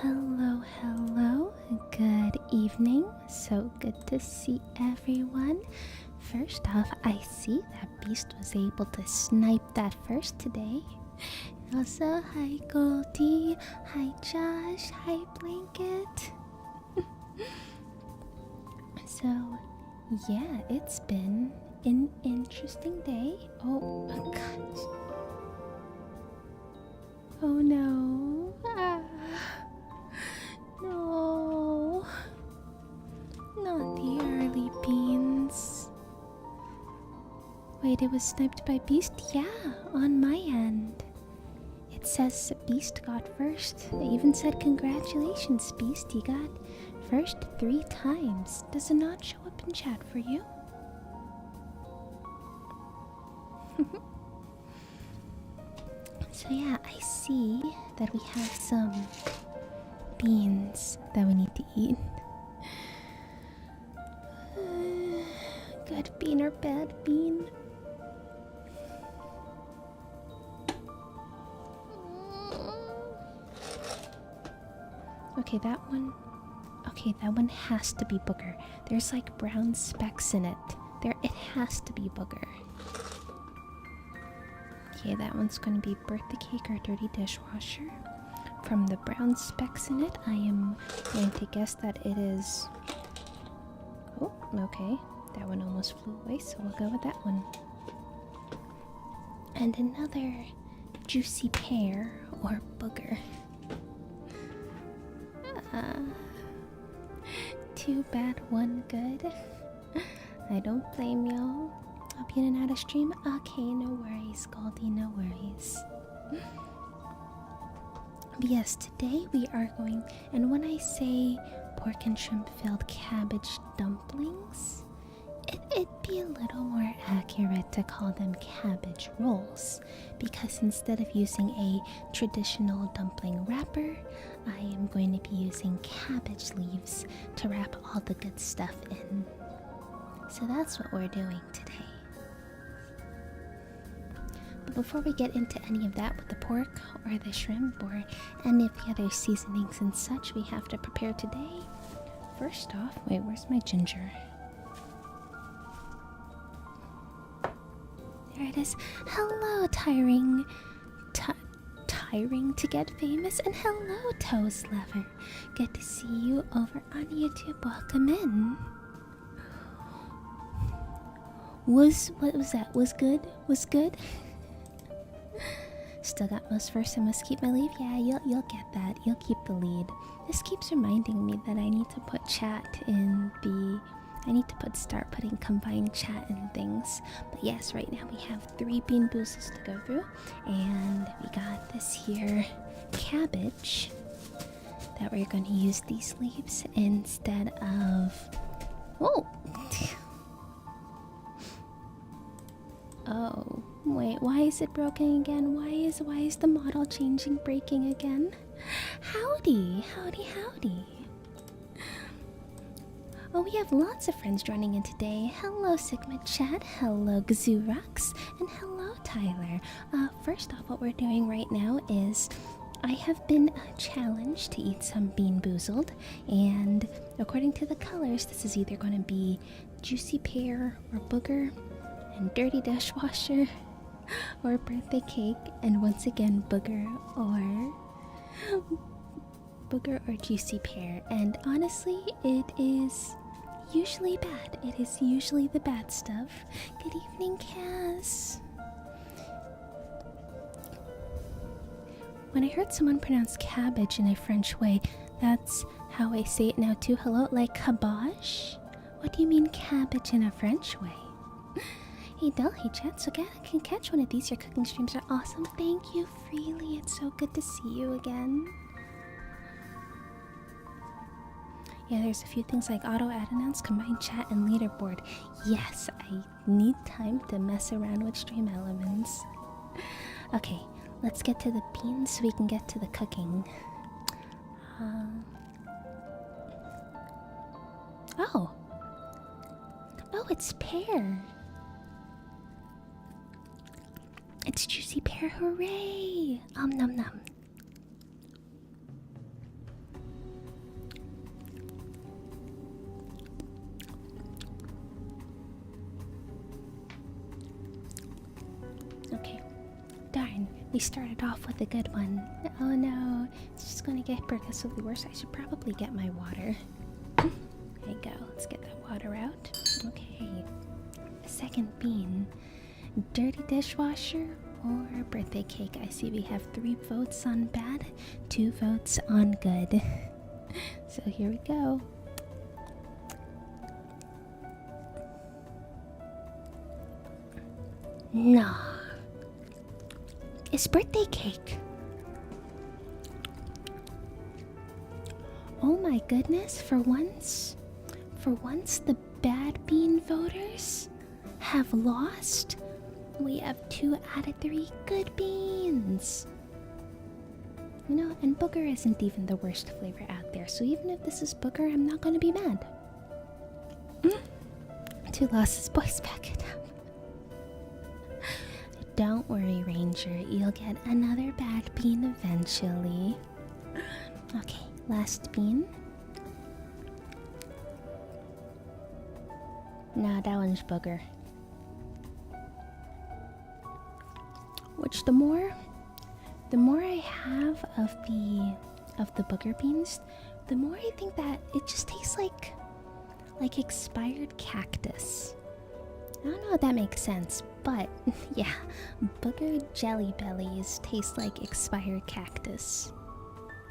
Hello, hello. Good evening. So good to see everyone. First off, I see that Beast was able to snipe that first today. Also, hi Goldie, hi Josh, hi Blanket. So, yeah, it's been an interesting day. Oh gosh. Oh no. No. Not the early beans. Wait, it was sniped by Beast? Yeah, on my end. It says Beast got first. It even said congratulations, Beast. You got first 3 times. Does it not show up in chat for you? So yeah, I see that we have some beans that we need to eat. Good bean or bad bean? Okay, that one. Okay, that one has to be booger. There's like brown specks in it. It has to be booger. Okay, that one's going to be birthday cake or dirty dishwasher. From the brown specks in it, I am going to guess that it is... Oh, okay. That one almost flew away, so we'll go with that one. And another juicy pear or booger. Too bad, one good. I don't blame y'all. Hope you didn't add a stream. Okay, no worries, Goldie, no worries. But yes, today we are going, and when I say pork and shrimp filled cabbage dumplings, it'd be a little more accurate to call them cabbage rolls, because instead of using a traditional dumpling wrapper, I am going to be using cabbage leaves to wrap all the good stuff in. So that's what we're doing today. But before we get into any of that with the pork or the shrimp or any of the other seasonings and such we have to prepare today, first off, wait, where's my ginger? There it is. Hello, tiring to get famous, and hello, Toes Lover. Good to see you over on YouTube. Welcome in. What was that? Was good? Was good? Still got most first. I must keep my lead. Yeah, you'll get that. You'll keep the lead. This keeps reminding me that I need to put chat in the... I need to start putting combined chat and things. But yes, right now we have 3 bean boozles to go through. And we got this here cabbage that we're going to use these leaves instead of... Whoa! Oh, wait, why is it broken again? Why is the model changing, breaking again? Howdy, howdy, howdy. Oh, we have lots of friends joining in today. Hello, Sigma Chat. Hello, Gazurax. And hello, Tyler. First off, what we're doing right now is I have been challenged to eat some Bean Boozled. And according to the colors, this is either going to be juicy pear or booger, and dirty dishwasher, or birthday cake, and once again, booger or juicy pear. And honestly, it is usually bad. It is usually the bad stuff. Good evening, Cass. When I heard someone pronounce cabbage in a French way, that's how I say it now too. Hello, like cabbage? What do you mean cabbage in a French way? Hey Del, hey chat, so glad I can catch one of these. Your cooking streams are awesome. Thank you, Freely. It's so good to see you again. Yeah, there's a few things like auto ad announce, combined chat, and leaderboard. Yes, I need time to mess around with stream elements. Okay, let's get to the beans so we can get to the cooking. Oh, it's pear. It's juicy pear, hooray! Nom nom. We started off with a good one. Oh no, it's just gonna get progressively worse. I should probably get my water. There you go, let's get that water out. Okay, second bean. Dirty dishwasher or birthday cake? I see we have 3 votes on bad, 2 votes on good. So here we go. Nah. It's birthday cake. Oh my goodness, for once the bad bean voters have lost. We have 2 out of 3 good beans. You know, and booger isn't even the worst flavor out there, so even if this is booger, I'm not gonna be mad. 2 losses, boys, back it up. Don't worry, Ranger, you'll get another bad bean eventually. Okay, last bean. Nah, that one's booger. Which the more I have of the booger beans, the more I think that it just tastes like expired cactus. I don't know if that makes sense, but yeah, booger jelly bellies taste like expired cactus.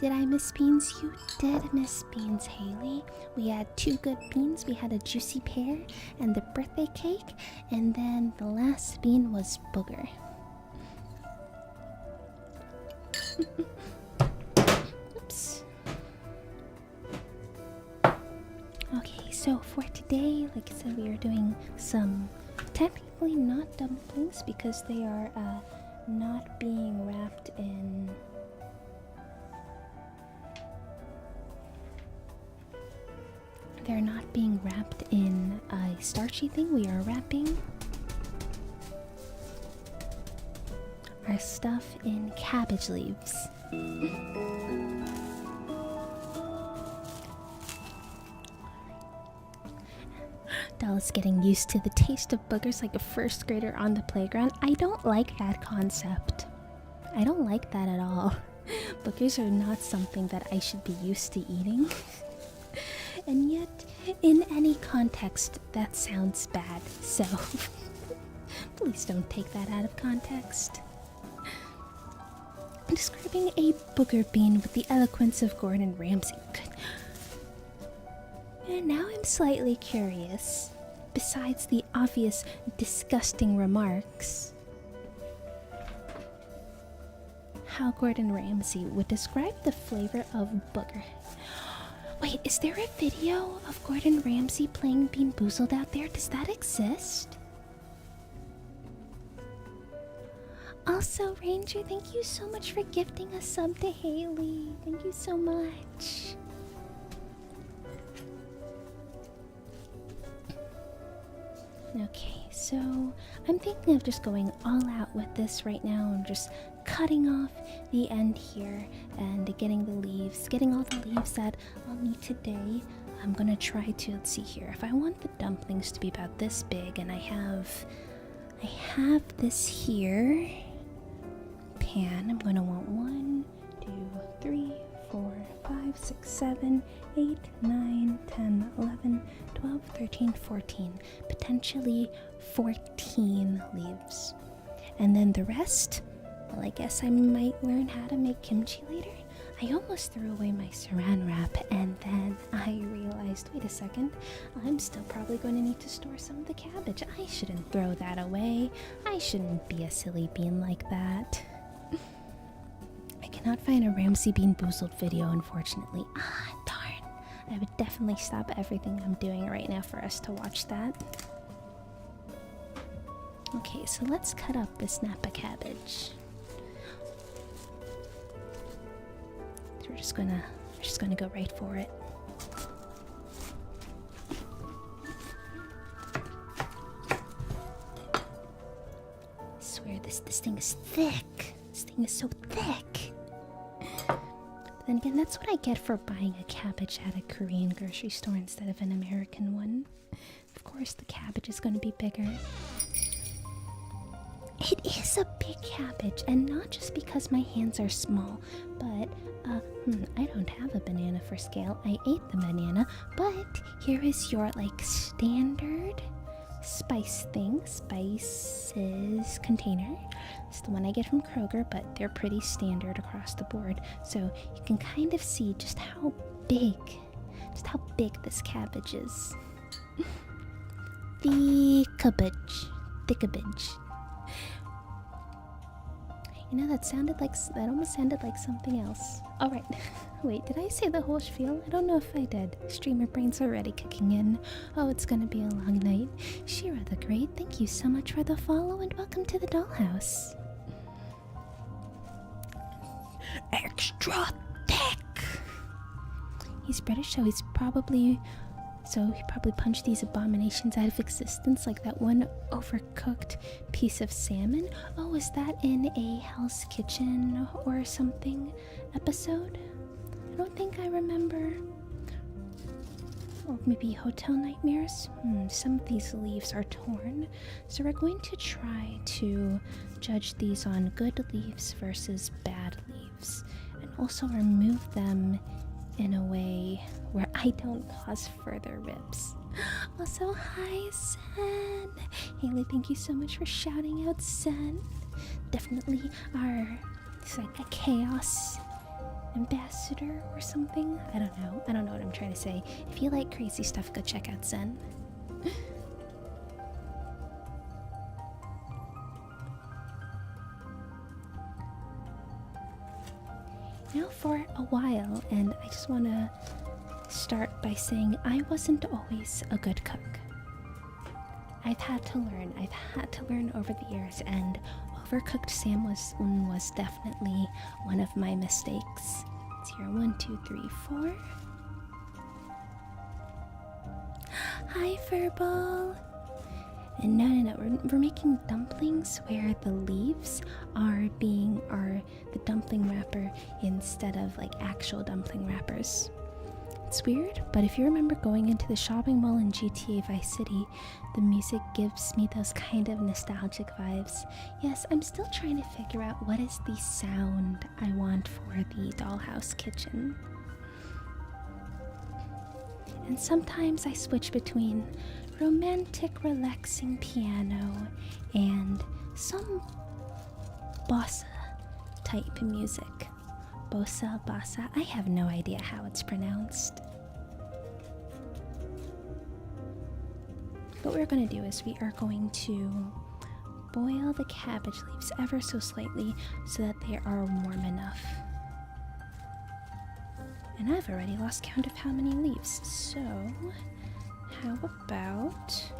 Did I miss beans? You did miss beans, Haley. We had 2 good beans, we had a juicy pear and the birthday cake, and then the last bean was booger. Oops. Okay, so for today, like I said, we are doing some technically not dumplings because they are not being wrapped in a starchy thing. We are wrapping our stuff in cabbage leaves. Dallas getting used to the taste of boogers like a first grader on the playground. I don't like that concept. I don't like that at all. Boogers are not something that I should be used to eating. And yet, in any context, that sounds bad. So, please don't take that out of context. Describing a booger bean with the eloquence of Gordon Ramsay. And now I'm slightly curious, besides the obvious disgusting remarks, how Gordon Ramsay would describe the flavor of booger. Wait, is there a video of Gordon Ramsay playing Bean Boozled out there? Does that exist? Also, Ranger, thank you so much for gifting a sub to Haley. Thank you so much. Okay, so I'm thinking of just going all out with this right now and just cutting off the end here and getting all the leaves that I'll need today. I'm gonna try to, let's see here, if I want the dumplings to be about this big, and I have this here pan. I'm gonna want 1, 2, 3, 4, 5, 6, 7, 8, 9, 10, 11, 12, 13, 14, potentially 14 leaves. And then the rest, well, I guess I might learn how to make kimchi later. I almost threw away my saran wrap, and then I realized, wait a second, I'm still probably going to need to store some of the cabbage. I shouldn't throw that away. I shouldn't be a silly bean like that. I cannot find a Ramsay Bean Boozled video, unfortunately. Ah, darn. I would definitely stop everything I'm doing right now for us to watch that. Okay, so let's cut up this Napa cabbage. So we're just gonna go right for it. I swear this thing is thick. This thing is so thick. But then again, that's what I get for buying a cabbage at a Korean grocery store instead of an American one. Of course, the cabbage is going to be bigger. It is a big cabbage, and not just because my hands are small, but, I don't have a banana for scale. I ate the banana, but here is your, like, standard spices container. It's the one I get from Kroger, but they're pretty standard across the board. So you can kind of see just how big this cabbage is. The cabbage. You know, that almost sounded like something else. Alright, wait, did I say the whole spiel? I don't know if I did. Streamer brain's already kicking in. Oh, it's gonna be a long night. Shira the Great, thank you so much for the follow and welcome to the dollhouse. Extra thick! He's British, so he probably punched these abominations out of existence, like that one overcooked piece of salmon. Oh, is that in a Hell's Kitchen or something episode? I don't think I remember. Or maybe Hotel Nightmares? Some of these leaves are torn, so we're going to try to judge these on good leaves versus bad leaves, and also remove them in a way where I don't cause further rips. Also, hi, Sen! Haley, thank you so much for shouting out Sen. Definitely it's like a chaos ambassador or something. I don't know what I'm trying to say. If you like crazy stuff, go check out Sen. Now for a while, and I just want to start by saying I wasn't always a good cook. I've had to learn over the years, and overcooked salmon was definitely one of my mistakes. It's here, 1, 2, 3, 4. Hi, Furball! And no, we're making dumplings where the leaves are the dumpling wrapper instead of like actual dumpling wrappers. It's weird, but if you remember going into the shopping mall in GTA Vice City, the music gives me those kind of nostalgic vibes. Yes, I'm still trying to figure out what is the sound I want for the dollhouse kitchen. And sometimes I switch between romantic, relaxing piano and some bossa type music. Bossa, I have no idea how it's pronounced. What we're going to do is we are going to boil the cabbage leaves ever so slightly so that they are warm enough. And I've already lost count of how many leaves, so how about...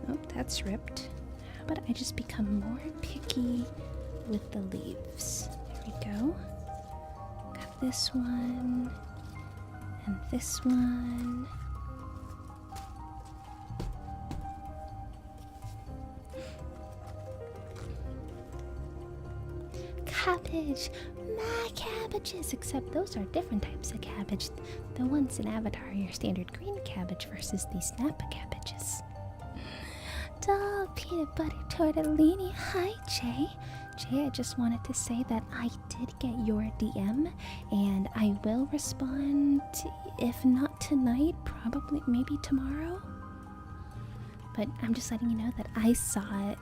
Oh, that's ripped. How about I just become more picky with the leaves? There we go. Got this one, and this one. Cabbage! My cabbages! Except those are different types of cabbage. The ones in Avatar are your standard green cabbage versus these Napa cabbages. Duh, peanut butter tortellini. Hi, Jay. Jay, I just wanted to say that I did get your DM, and I will respond, if not tonight, probably maybe tomorrow. But I'm just letting you know that I saw it.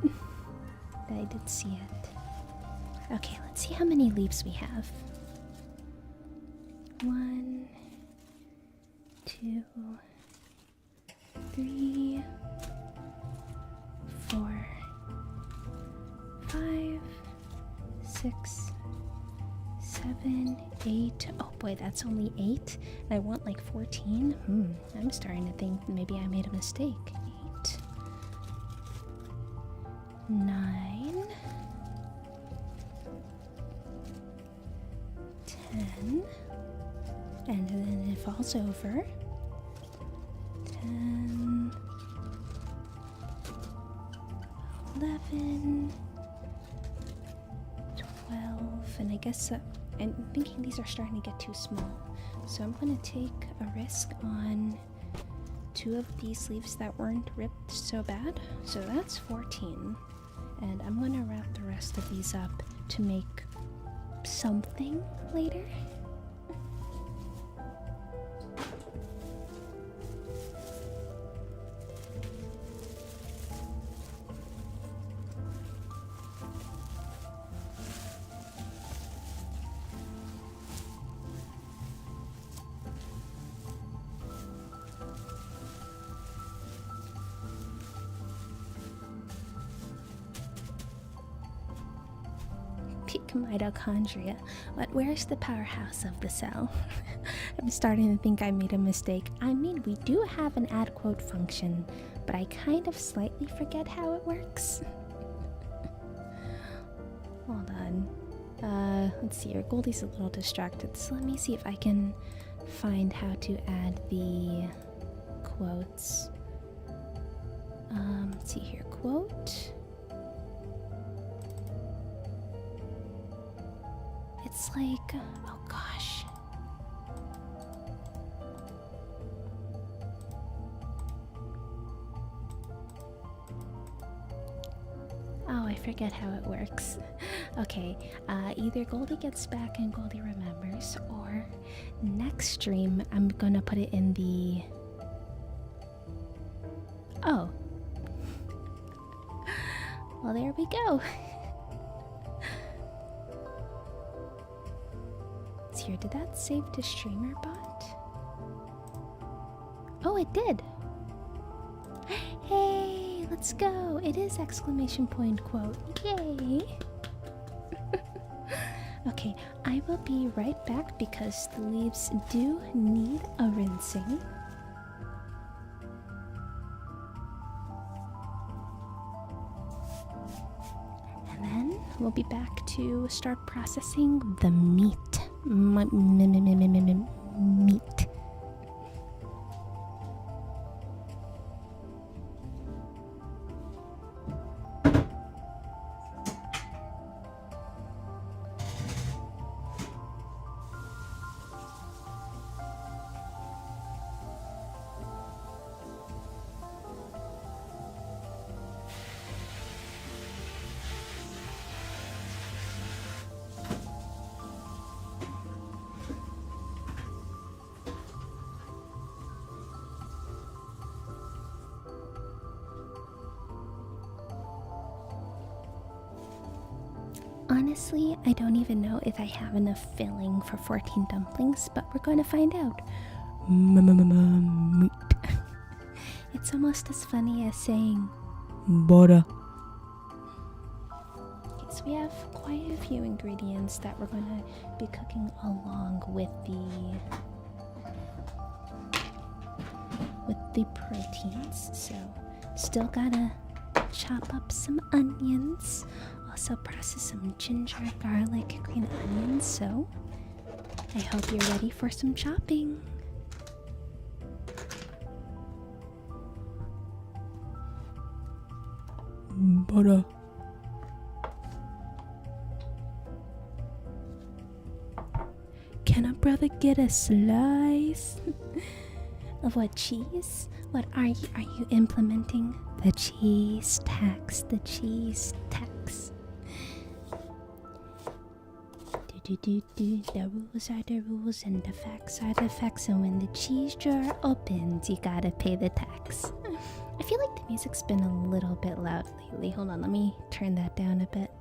That I did see it. Okay, let's see how many leaves we have. 1, 2, 3, 4, 5, 6, 7, 8. Oh boy, that's only 8. I want like 14. I'm starting to think maybe I made a mistake. 8, 9, 10, and then it falls over. 10, 11, 12, and I guess I'm thinking these are starting to get too small, so I'm going to take a risk on 2 of these leaves that weren't ripped so bad, so that's 14. And I'm gonna wrap the rest of these up to make something later. Peak mitochondria. But where's the powerhouse of the cell? I'm starting to think I made a mistake. I mean, we do have an add quote function, but I kind of slightly forget how it works. Hold on. Let's see here. Goldie's a little distracted, so let me see if I can find how to add the quotes. Let's see here. Quote. It's like, oh gosh. Oh, I forget how it works. Okay, either Goldie gets back and Goldie remembers, or next stream I'm gonna put it in the... Oh. Well, there we go. Here, did that save to streamer bot? Oh, it did. Hey, let's go. It is exclamation point quote. Yay. Okay, I will be right back because the leaves do need a rinsing. And then we'll be back to start processing the meat. Meat. Honestly, I don't even know if I have enough filling for 14 dumplings, but we're going to find out. Meat. It's almost as funny as saying butter. Okay, so we have quite a few ingredients that we're going to be cooking along with the proteins. So, still gotta chop up some onions. Also process some ginger, garlic, green onions, so I hope you're ready for some chopping. Butter. Can a brother get a slice? Of what cheese? What are you implementing? The cheese tax, the cheese tax. The rules are the rules and the facts are the facts, and when the cheese jar opens, you gotta pay the tax. I feel like the music's been a little bit loud lately. Hold on, let me turn that down a bit.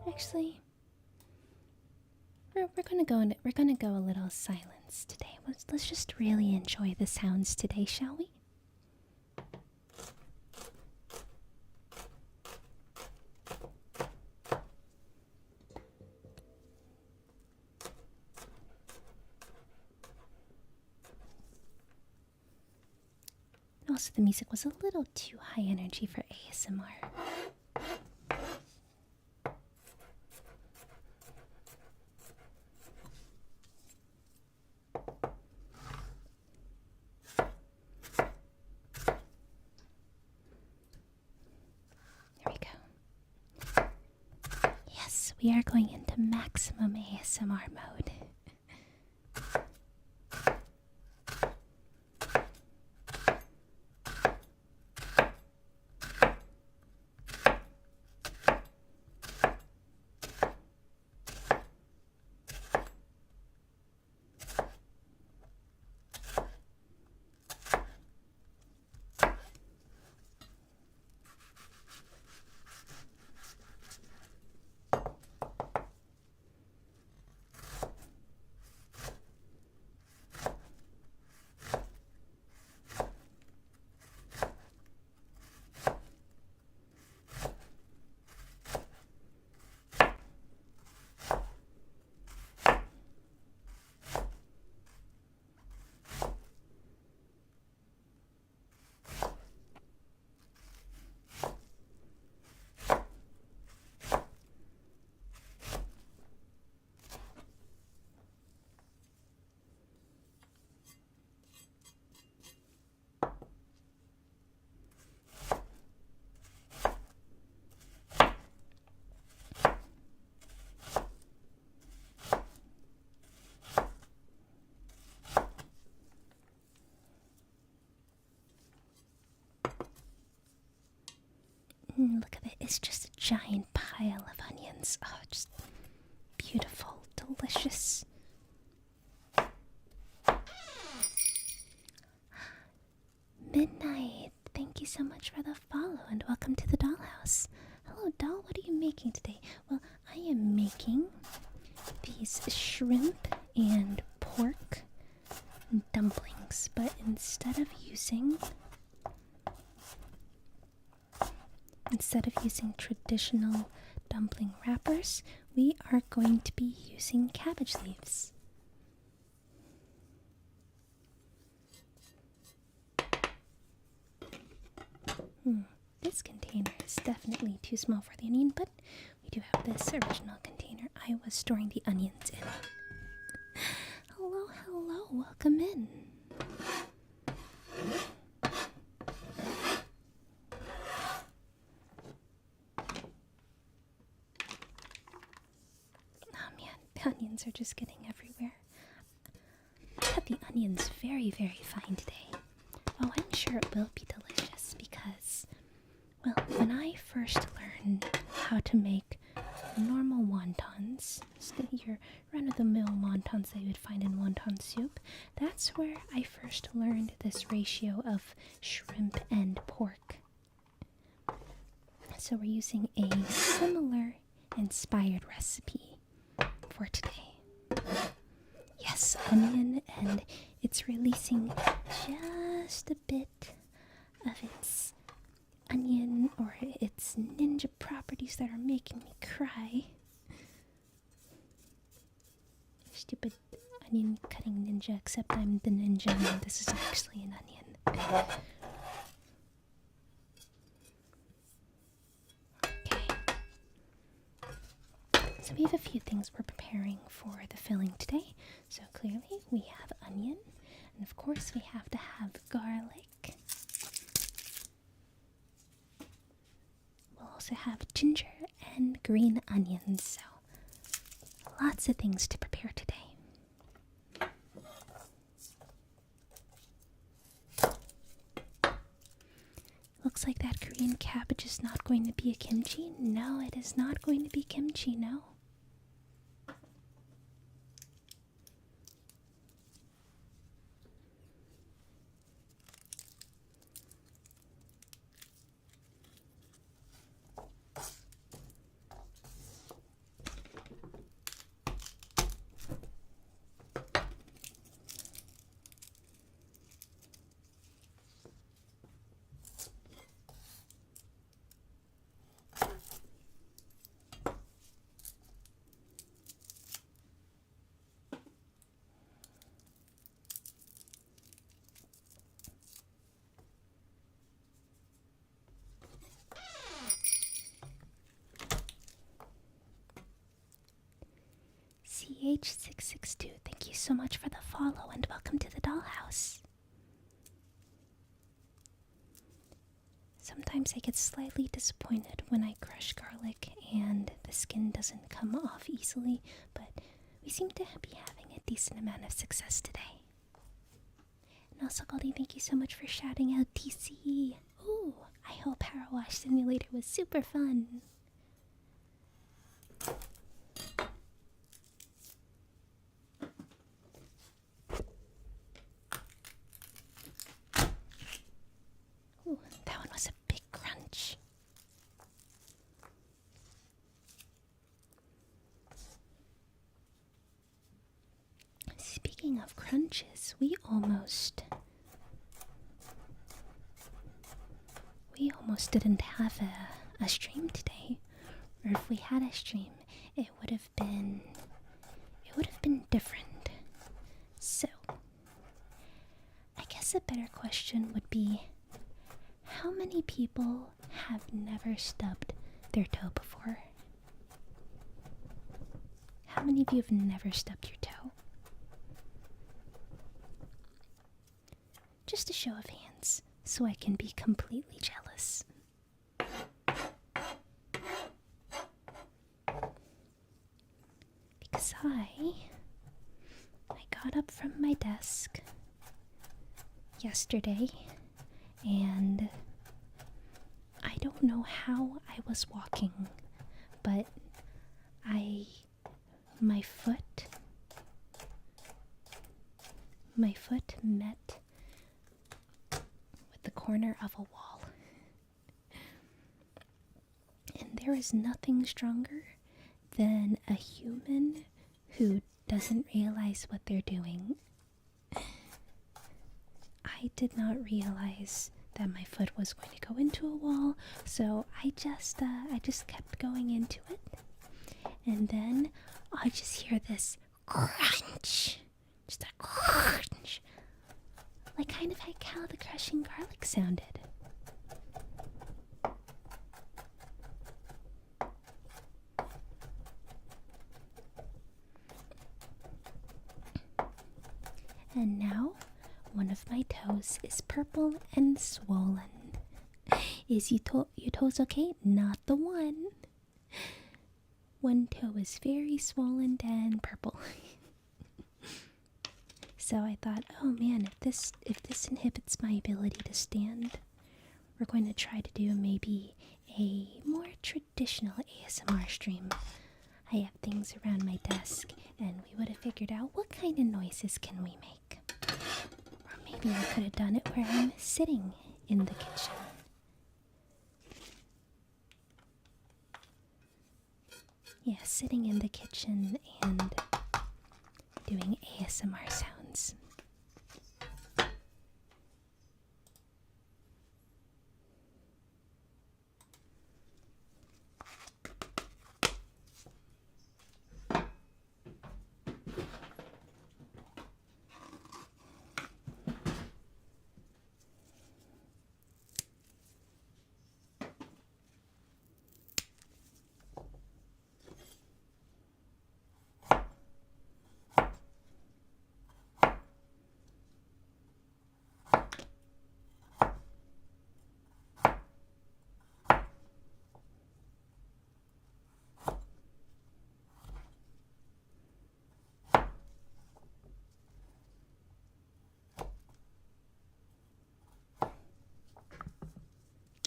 Actually, we're gonna go a little silence today. Let's just really enjoy the sounds today, shall we? Also, the music was a little too high energy for ASMR. we are going into maximum ASMR mode. Look at it, it's just a giant pile of onions. Oh, just beautiful, delicious. Midnight, thank you so much for the follow and welcome to the dollhouse. Hello, doll, what are you making today? Well, I am making these shrimp and pork dumplings, but instead of using traditional dumpling wrappers, we are going to be using cabbage leaves. This container is definitely too small for the onion, but we do have this original container I was storing the onions in. Hello, hello, welcome in. Oh man, the onions are just getting everywhere. I cut the onions very, very fine today. Oh, I'm sure it will be delicious because, well, when I first learned how to make normal wontons, your run-of-the-mill wontons that you would find in wonton soup, that's where I first learned this ratio of shrimp and pork. So we're using a similar inspired recipe for today. Yes, onion, and it's releasing just a bit of its onion or its ninja properties that are making me cry. Stupid onion cutting ninja, except I'm the ninja and this is actually an onion. Okay. So we have a few things we're preparing for the filling today. So clearly we have onion, and of course we have to have garlic. We'll also have ginger and green onions, so lots of things to prepare today. Looks like that green cabbage is not going to be a kimchi. No, it is not going to be kimchi, no. CH662, thank you so much for the follow and welcome to the dollhouse. Sometimes I get slightly disappointed when I crush garlic and the skin doesn't come off easily, but we seem to be having a decent amount of success today. And also, Goldie, thank you so much for shouting out TC. Ooh, I hope Power Wash Simulator was super fun. Ooh, that one was a big crunch. Speaking of crunches, we almost didn't have a stream today. Or if we had a stream, it would have been different. So, I guess a better question would be, how many people have never stubbed their toe before? How many of you have never stubbed your toe? Just a show of hands, so I can be completely jealous. Because I got up from my desk yesterday, and I don't know how I was walking, but my foot met with the corner of a wall. And there is nothing stronger than a human who doesn't realize what they're doing. I did not realize that my foot was going to go into a wall, so I just kept going into it. And then I just hear this crunch. Just a crunch. Like kind of like how the crushing garlic sounded. And now, one of my toes is purple and swollen. Is your toes okay? Not the one. One toe is very swollen and purple. So I thought, oh man, if this inhibits my ability to stand, we're going to try to do maybe a more traditional ASMR stream. I have things around my desk, and we would have figured out what kind of noises can we make. Or maybe I could have done it where I'm sitting in the kitchen. Yeah, sitting in the kitchen and doing ASMR sounds.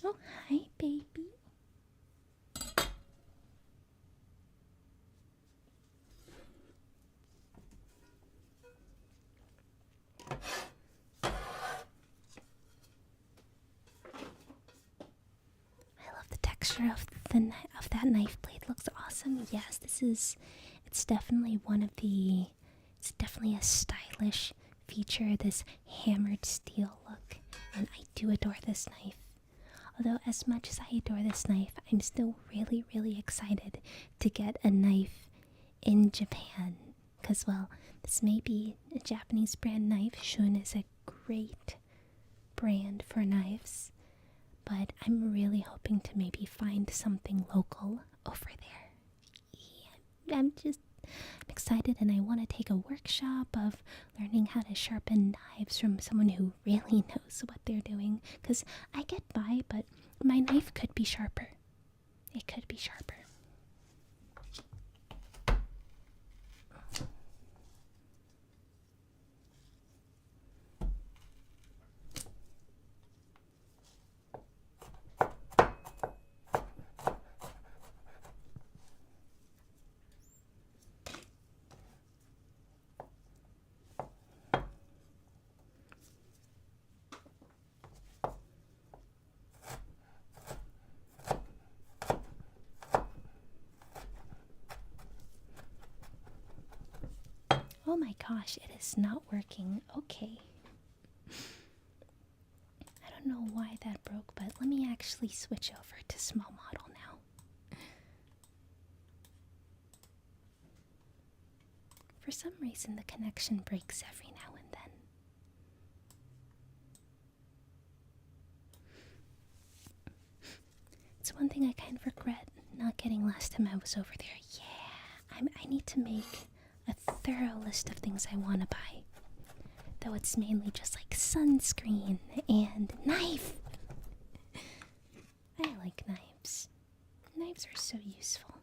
Oh, hi, baby. I love the texture of that knife blade. Looks awesome. Yes, it's definitely it's definitely a stylish feature, this hammered steel look, and I do adore this knife. Although as much as I adore this knife, I'm still really, really excited to get a knife in Japan. Because, well, this may be a Japanese brand knife. Shun is a great brand for knives. But I'm really hoping to maybe find something local over there. Yeah, I'm excited, and I want to take a workshop of learning how to sharpen knives from someone who really knows what they're doing. Because I get by, but my knife could be sharper. It could be sharper. Oh my gosh, it is not working. Okay. I don't know why that broke, but let me actually switch over to small model now. For some reason, the connection breaks every now and then. It's one thing I kind of regret not getting last time I was over there. Yeah, I need to make a thorough list of things I want to buy. Though it's mainly just like sunscreen and knife. I like knives. Knives are so useful.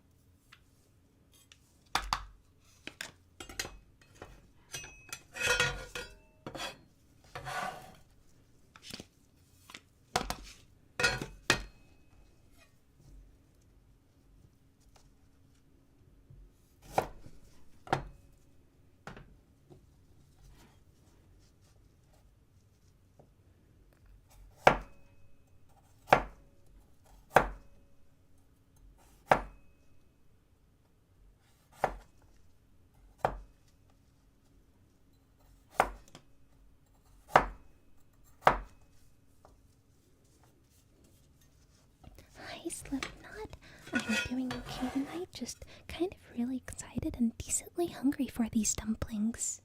Hi, Slipknot. I'm doing okay tonight. Just kind of really excited and decently hungry for these dumplings.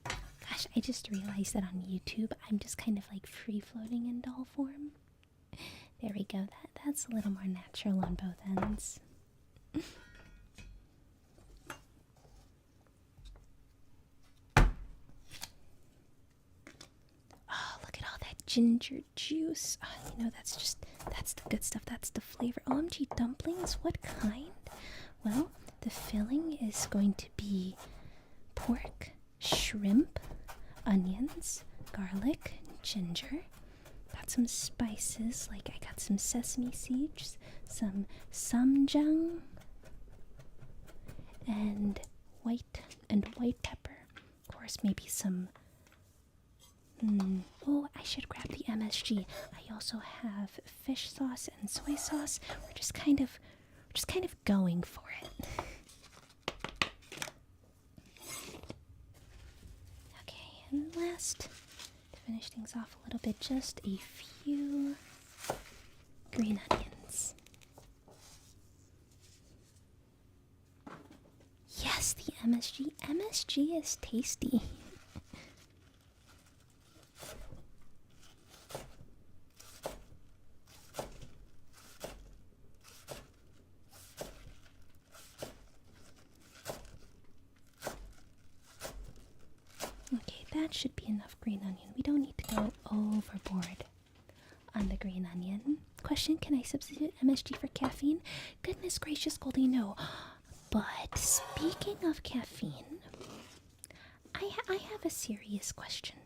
Gosh, I just realized that on YouTube, I'm just kind of like free-floating in doll form. There we go. That's a little more natural on both ends. Oh, look at all that ginger juice. Oh, you know, that's the good stuff. That's the flavor. OMG dumplings? What kind? Well, the filling is going to be pork, shrimp, onions, garlic, ginger. Got some spices, like I got some sesame seeds, some samjang, and white pepper. Of course, maybe some. Oh, I should grab the MSG. I also have fish sauce and soy sauce. We're just kind of going for it. Okay, and last, to finish things off a little bit, just a few green onions. Yes, the MSG. MSG is tasty. That should be enough green onion. We don't need to go overboard on the green onion. Question, can I substitute MSG for caffeine? Goodness gracious, Goldie, no. But speaking of caffeine, I have a serious question.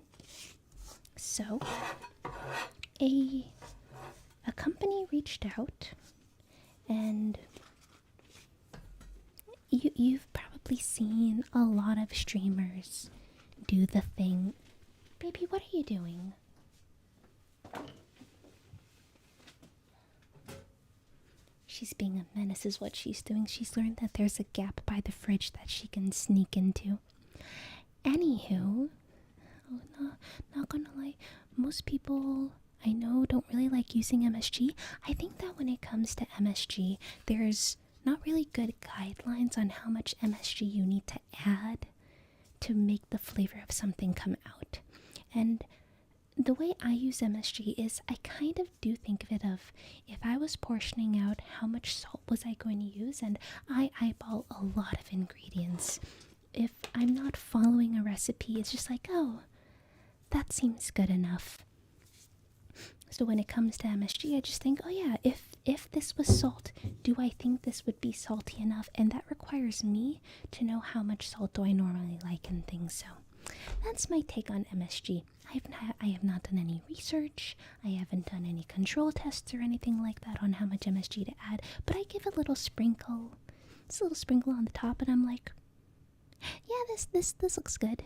So, a company reached out, and you've probably seen a lot of streamers do the thing. Baby, what are you doing? She's being a menace is what she's doing. She's learned that there's a gap by the fridge that she can sneak into. Anywho, oh no, not gonna lie, most people I know don't really like using MSG. I think that when it comes to MSG, there's not really good guidelines on how much MSG you need to add to make the flavor of something come out. And the way I use MSG is I kind of do think of it of if I was portioning out how much salt was I going to use, and I eyeball a lot of ingredients. If I'm not following a recipe, it's just like, oh, that seems good enough. So when it comes to MSG, I just think, oh yeah, if this was salt, do I think this would be salty enough? And that requires me to know how much salt do I normally like in things. So that's my take on MSG. I have not done any research. I haven't done any control tests or anything like that on how much MSG to add. But I give a little sprinkle, just a little sprinkle on the top, and I'm like, yeah, this looks good.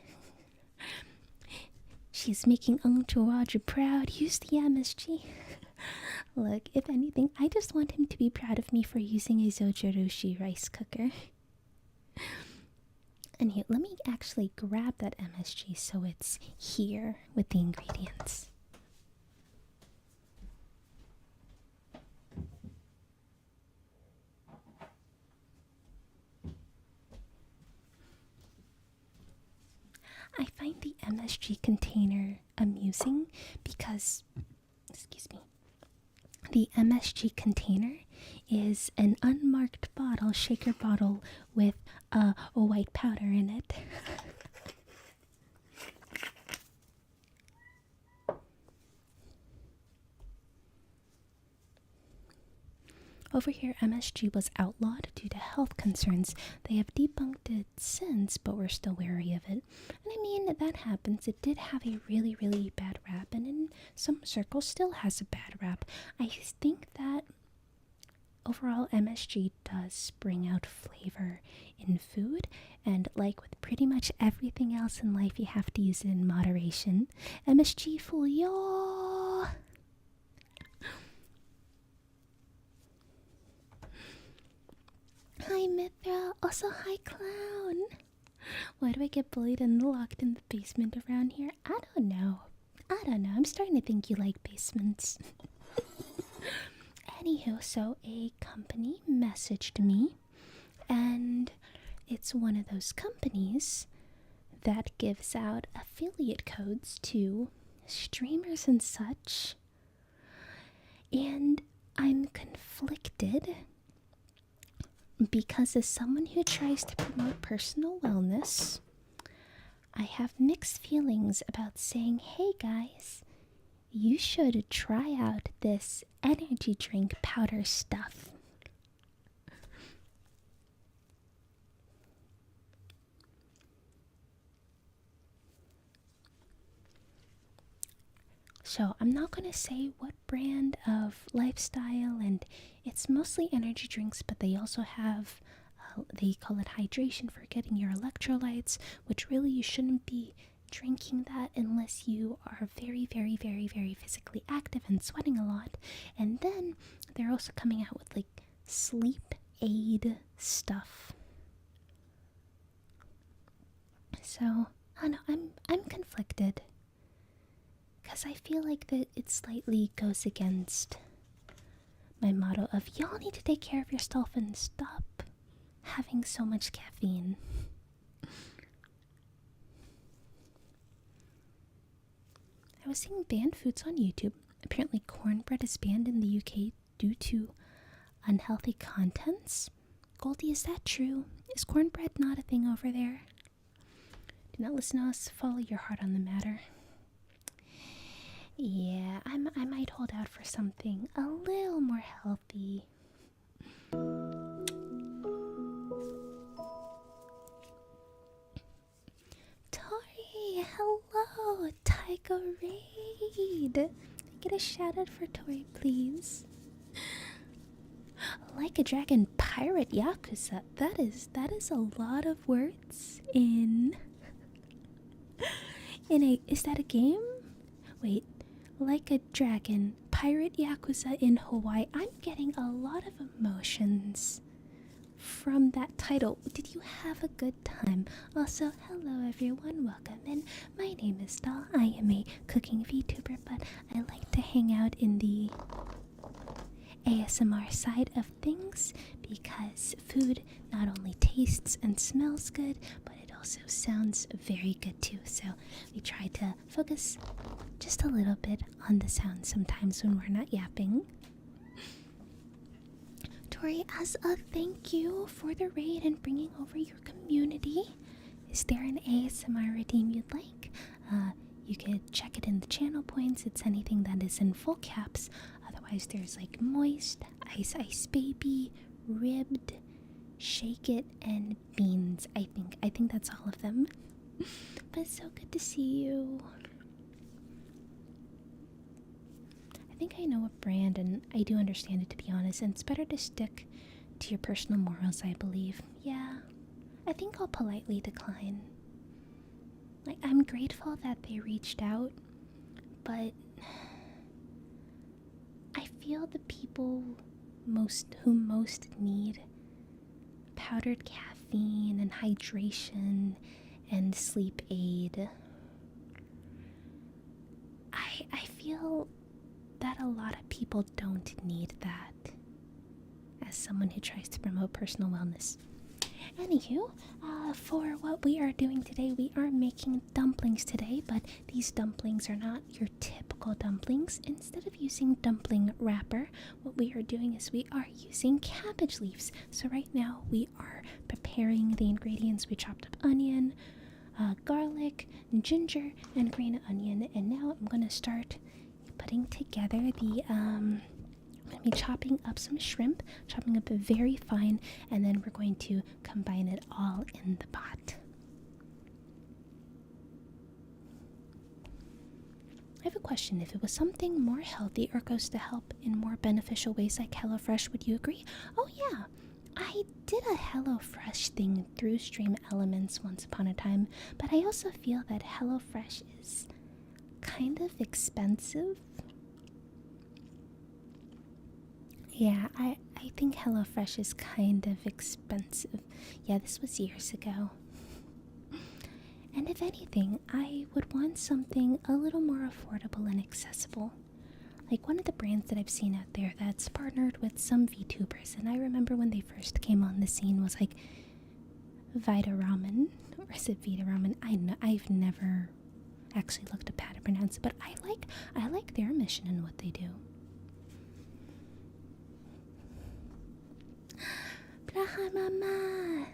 She's making Uncle Roger proud. Use the MSG. Look, if anything, I just want him to be proud of me for using a Zojirushi rice cooker. And here, let me actually grab that MSG so it's here with the ingredients. I find the MSG container amusing because, excuse me, the MSG container is an unmarked bottle, shaker bottle with a white powder in it. Over here, MSG was outlawed due to health concerns. They have debunked it since, but we're still wary of it. And I mean, that happens. It did have a really, really bad rap, and in some circles still has a bad rap. I think that overall MSG does bring out flavor in food, and like with pretty much everything else in life, you have to use it in moderation. MSG fool yo! Hi Mithra, also hi Clown. Why do I get bullied and locked in the basement around here? I don't know. I'm starting to think you like basements. Anywho, so a company messaged me, and it's one of those companies that gives out affiliate codes to streamers and such. And I'm conflicted because as someone who tries to promote personal wellness, I have mixed feelings about saying, hey guys, you should try out this energy drink powder stuff. So I'm not going to say what brand of lifestyle, and it's mostly energy drinks, but they also have, they call it hydration for getting your electrolytes, which really you shouldn't be drinking that unless you are very, very, very, very physically active and sweating a lot. And then they're also coming out with like sleep aid stuff. So I don't know, I'm conflicted, because I feel like that it slightly goes against my motto of y'all need to take care of yourself and stop having so much caffeine. I was seeing banned foods on YouTube. Apparently cornbread is banned in the UK due to unhealthy contents. Goldie, is that true? Is cornbread not a thing over there? Do not listen to us. Follow your heart on the matter. Yeah, I might hold out for something a little more healthy. Tori, hello, Tiger Raid. Get a shout out for Tori, please. Like a dragon, pirate yakuza. That is a lot of words in a. Is that a game? Wait. Like a dragon, pirate yakuza in Hawaii. I'm getting a lot of emotions from that title. Did you have a good time? Also, hello everyone, welcome in. My name is Doll. I am a cooking VTuber, but I like to hang out in the ASMR side of things because food not only tastes and smells good, but it also sounds very good too. So we try to focus just a little bit on the sound sometimes when we're not yapping. Tori, as a thank you for the raid and bringing over your community, is there an ASMR redeem you'd like? You could check it in the channel points. It's anything that is in full caps. Otherwise, there's like moist, ice ice baby, ribbed, shake it, and beans. I think that's all of them. But it's so good to see you. I think I know a brand, and I do understand it, to be honest, and it's better to stick to your personal morals, I believe. Yeah, I think I'll politely decline. Like, I'm grateful that they reached out, but I feel the people who most need powdered caffeine and hydration and sleep aid. I feel that a lot of people don't need that, as someone who tries to promote personal wellness. Anywho, for what we are doing today, we are making dumplings today, but these dumplings are not your typical dumplings. Instead of using dumpling wrapper, what we are doing is we are using cabbage leaves. So right now we are preparing the ingredients. We chopped up onion, garlic, ginger, and green onion, and now I'm going to start putting together the I'm going to be chopping up some shrimp, chopping up it very fine, and then we're going to combine it all in the pot. I have a question. If it was something more healthy or goes to help in more beneficial ways like HelloFresh, would you agree? Oh yeah, I did a HelloFresh thing through Stream Elements once upon a time, but I also feel that HelloFresh is kind of expensive. Yeah, I think HelloFresh is kind of expensive. Yeah, this was years ago. And if anything, I would want something a little more affordable and accessible. Like one of the brands that I've seen out there that's partnered with some VTubers, and I remember when they first came on the scene was like Vita Ramen, or is it Vita Ramen? I've never actually looked up how to pronounce it, but I like their mission and what they do. Braha Mama!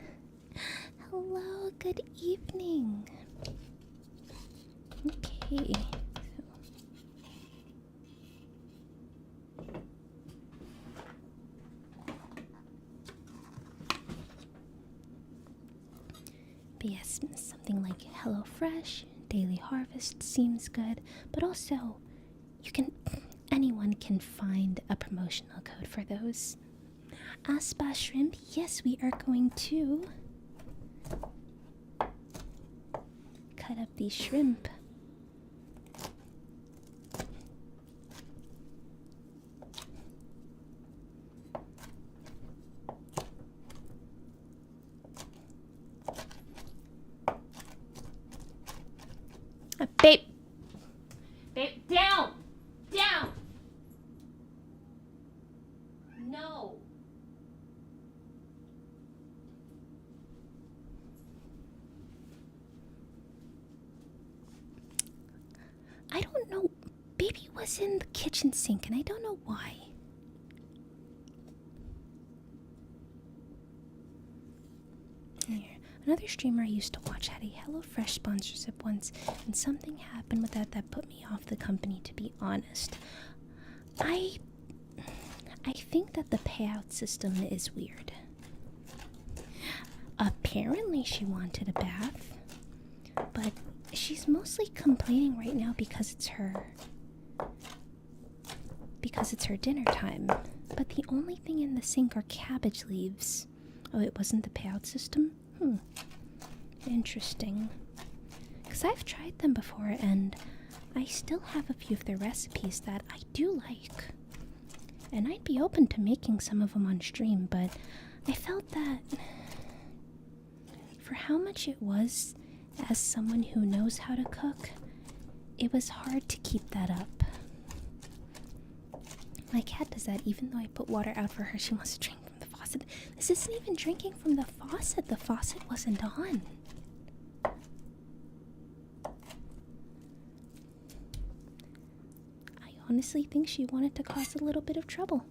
Hello, good evening. Okay. But yes, something like HelloFresh, Daily Harvest seems good, but also anyone can find a promotional code for those. Aspa shrimp, yes, we are going to cut up these shrimp. Babe! Babe, down! Down! No! I don't know. Baby was in the kitchen sink and I don't know why. Here. Another streamer I used to watch had a HelloFresh sponsorship once, and something happened with that put me off the company, to be honest. I think that the payout system is weird. Apparently she wanted a bath, but she's mostly complaining right now because it's her dinner time. But the only thing in the sink are cabbage leaves. Oh, it wasn't the payout system? Interesting. Because I've tried them before and I still have a few of their recipes that I do like. And I'd be open to making some of them on stream, but I felt that for how much it was, as someone who knows how to cook, it was hard to keep that up. My cat does that. Even though I put water out for her, she wants to drink from the faucet. This isn't even drinking from the faucet. The faucet wasn't on. I honestly think she wanted to cause a little bit of trouble.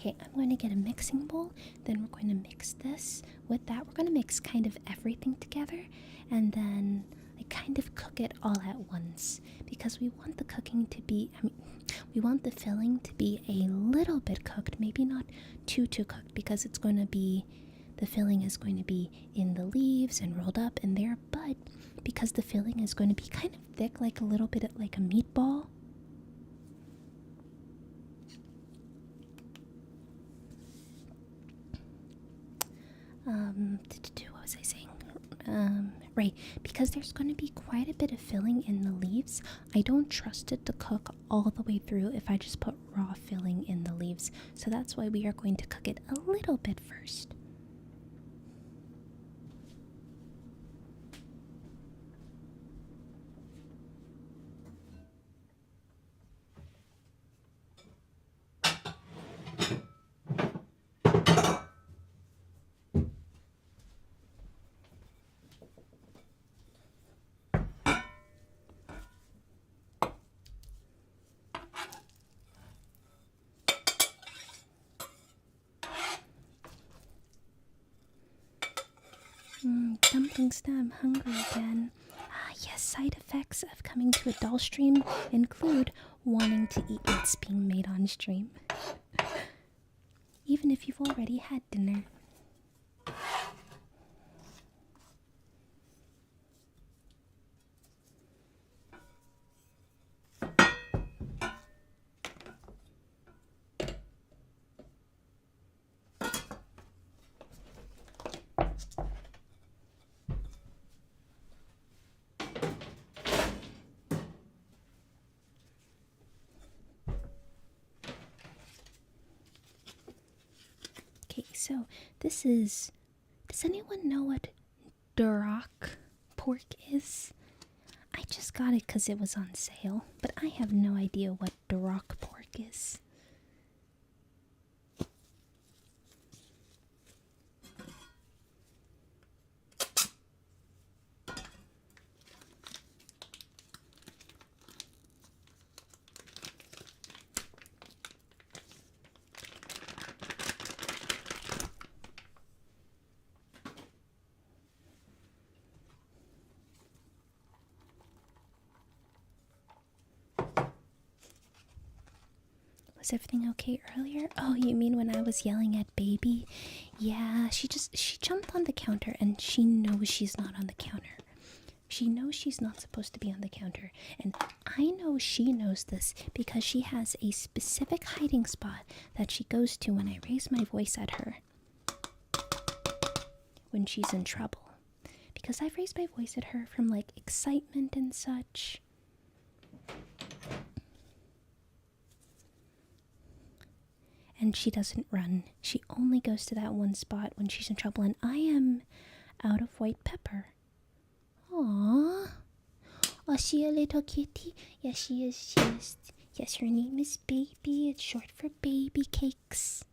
Okay, I'm going to get a mixing bowl. Then we're going to mix this with that. We're going to mix kind of everything together. And then I kind of cook it all at once. Because we want the cooking to be, we want the filling to be a little bit cooked. Maybe not too cooked, because it's going to be, the filling is going to be in the leaves and rolled up in there. But because the filling is going to be kind of thick, like a little bit like a meatball. What was I saying? Right, because there's going to be quite a bit of filling in the leaves. I don't trust it to cook all the way through if I just put raw filling in the leaves. So that's why we are going to cook it a little bit first. Dumplings, now I'm hungry again. Ah, yes, side effects of coming to a doll stream include wanting to eat what's being made on stream. Even if you've already had dinner. Okay, so this is... Does anyone know what Duroc pork is? I just got it because it was on sale, but I have no idea what Duroc pork is. Was everything okay earlier? Oh, you mean when I was yelling at baby? Yeah, she jumped on the counter and she knows she's not on the counter. She knows she's not supposed to be on the counter. And I know she knows this because she has a specific hiding spot that she goes to when I raise my voice at her. When she's in trouble. Because I've raised my voice at her from like excitement and such. And she doesn't run. She only goes to that one spot when she's in trouble. And I am out of white pepper. Aww. Oh, she a little kitty? Yes, she is. She is. Yes, her name is Baby. It's short for baby cakes.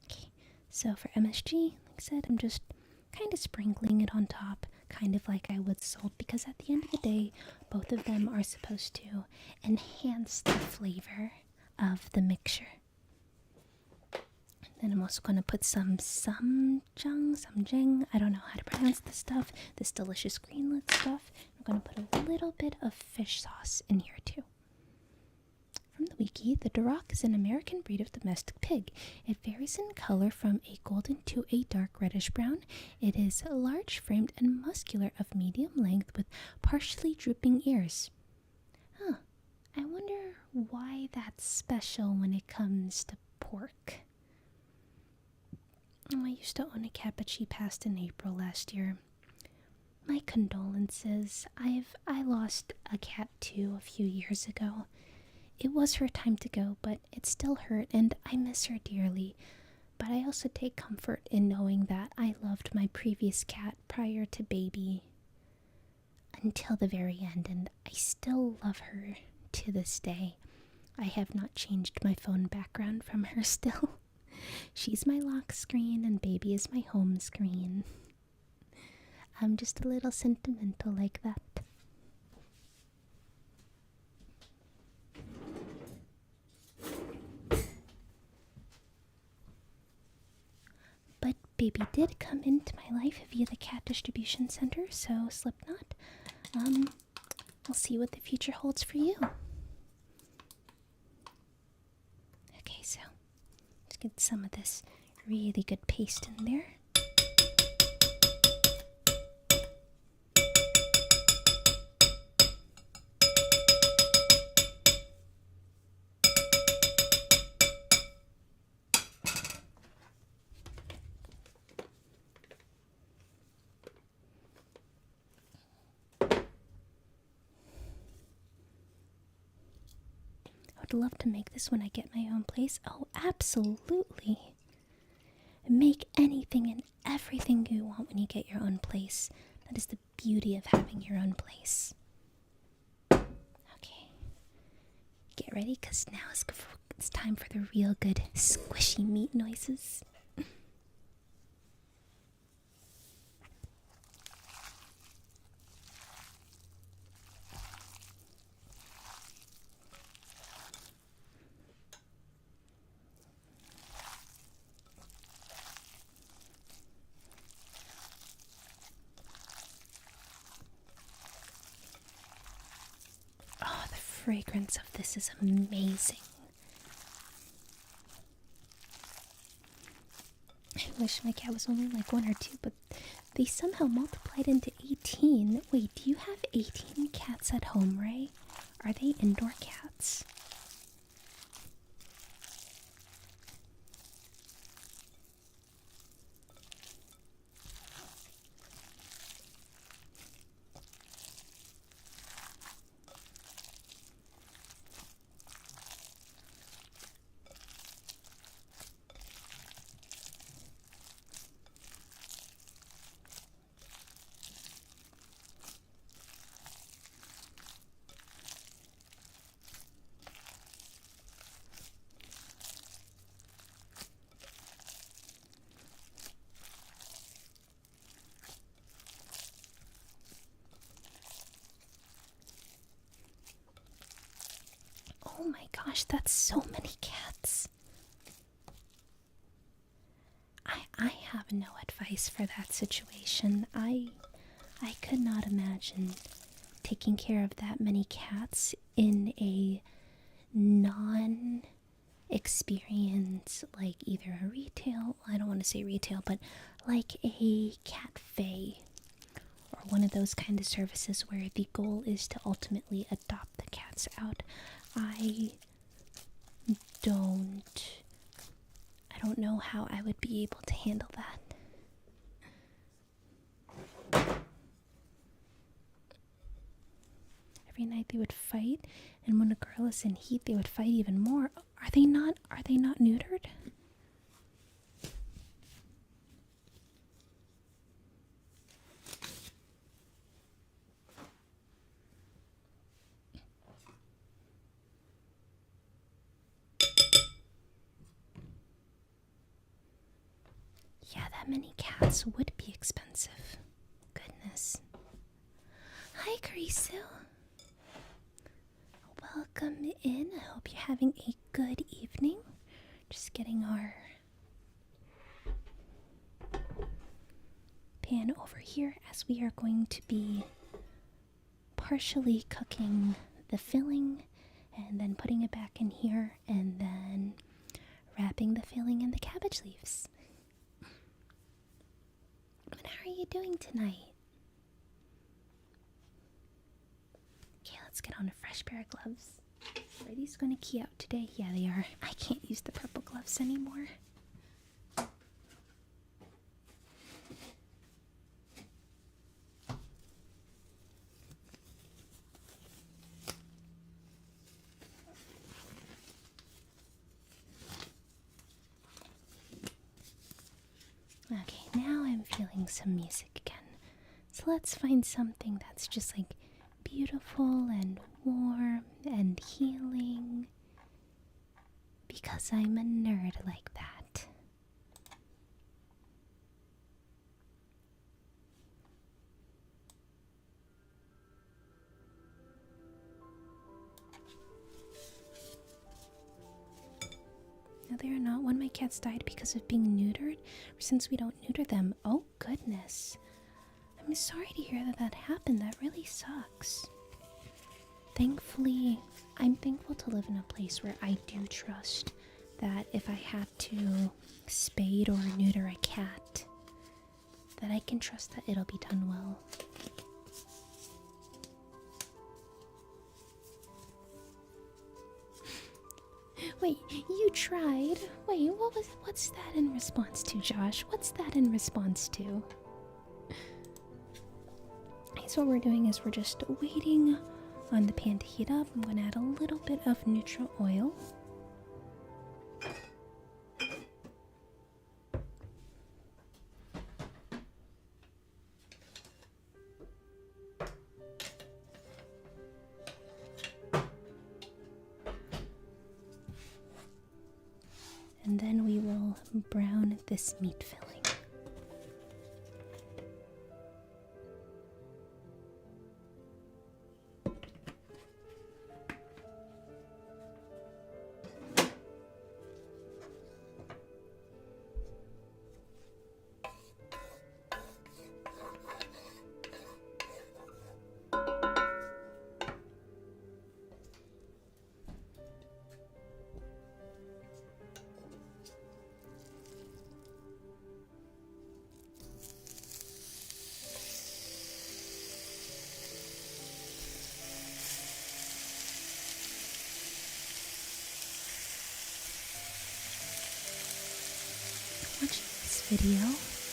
Okay, so for MSG, like I said, I'm just kind of sprinkling it on top. Kind of like I would salt, because at the end of the day, both of them are supposed to enhance the flavor of the mixture. Then I'm also going to put some samjang, I don't know how to pronounce this stuff, this delicious greenlet stuff. I'm going to put a little bit of fish sauce in here too. From the wiki, the Duroc is an American breed of domestic pig. It varies in color from a golden to a dark reddish brown. It is large-framed and muscular, of medium length with partially drooping ears. Huh. I wonder why that's special when it comes to pork. Oh, I used to own a cat, but she passed in April last year. My condolences. I lost a cat too a few years ago. It was her time to go, but it still hurt, and I miss her dearly. But I also take comfort in knowing that I loved my previous cat prior to Baby until the very end, and I still love her to this day. I have not changed my phone background from her still. She's my lock screen, and Baby is my home screen. I'm just a little sentimental like that. baby did come into my life via the cat distribution center, so Slipknot, we'll see what the future holds for you. Okay, so let's get some of this really good paste in there. I would love to make this when I get my own place. Oh, absolutely. Make anything and everything you want when you get your own place. That is the beauty of having your own place. Okay. Get ready, because now it's time for the real good squishy meat noises. Fragrance of this is amazing. I wish my cat was only like 1 or 2, but they somehow multiplied into 18. Wait, do you have 18 cats at home, Ray? Are they indoor cats? Oh my gosh, that's so many cats. I have no advice for that situation. I could not imagine taking care of that many cats in a non-experience, like either a retail, I don't want to say retail, but like a cafe or one of those kind of services where the goal is to ultimately adopt the cats out. I don't know how I would be able to handle that. Every night they would fight, and when a girl is in heat, they would fight even more. Are they not neutered? Yeah, that many cats would be expensive. Goodness. Hi, Karisu. Welcome in. I hope you're having a good evening. Just getting our pan over here as we are going to be partially cooking the filling and then putting it back in here and then wrapping the filling in the cabbage leaves. But how are you doing tonight? Okay, let's get on a fresh pair of gloves. Are these going to key out today? Yeah, they are. I can't use the purple gloves anymore. Okay, now I'm feeling some music again. So let's find something that's just like beautiful and warm and healing. Because I'm a nerd like that. No, they are not. One of my cats died because of being neutered. Since we don't neuter them. Oh, goodness. I'm sorry to hear that that happened. That really sucks. Thankfully, I'm thankful to live in a place where I do trust that if I had to spade or neuter a cat, that I can trust that it'll be done well. Wait, you tried? Wait, what's that in response to, Josh? What's that in response to? So what we're doing is we're just waiting on the pan to heat up. I'm going to add a little bit of neutral oil. And then we will brown this meat filling.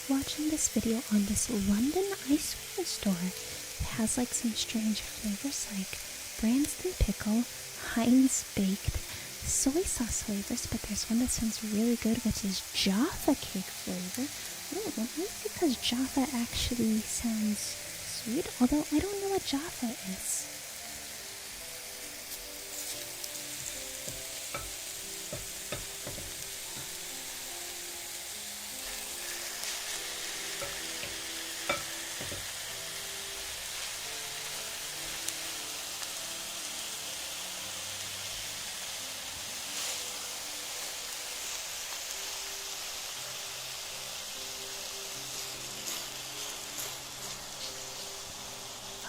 Watching this video on this London ice cream store. It has like some strange flavors like Branston pickle, Heinz baked, soy sauce flavors, but there's one that sounds really good, which is Jaffa cake flavor. Oh, maybe because Jaffa actually sounds sweet, although I don't know what Jaffa is.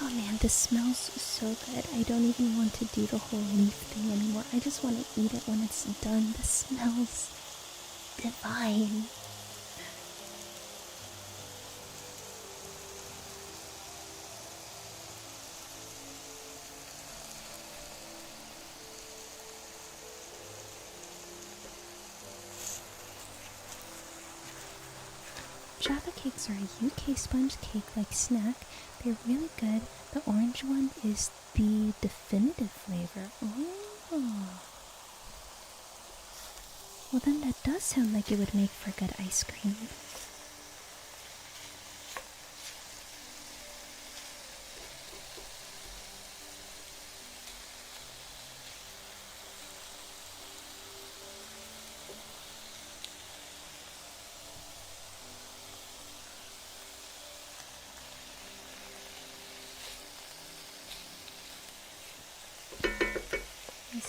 Oh man, this smells so good. I don't even want to do the whole leaf thing anymore. I just want to eat it when it's done. This smells divine. Jaffa cakes are a UK sponge cake-like snack. They're really good. The orange one is the definitive flavor. Oh. Well, then that does sound like it would make for good ice cream.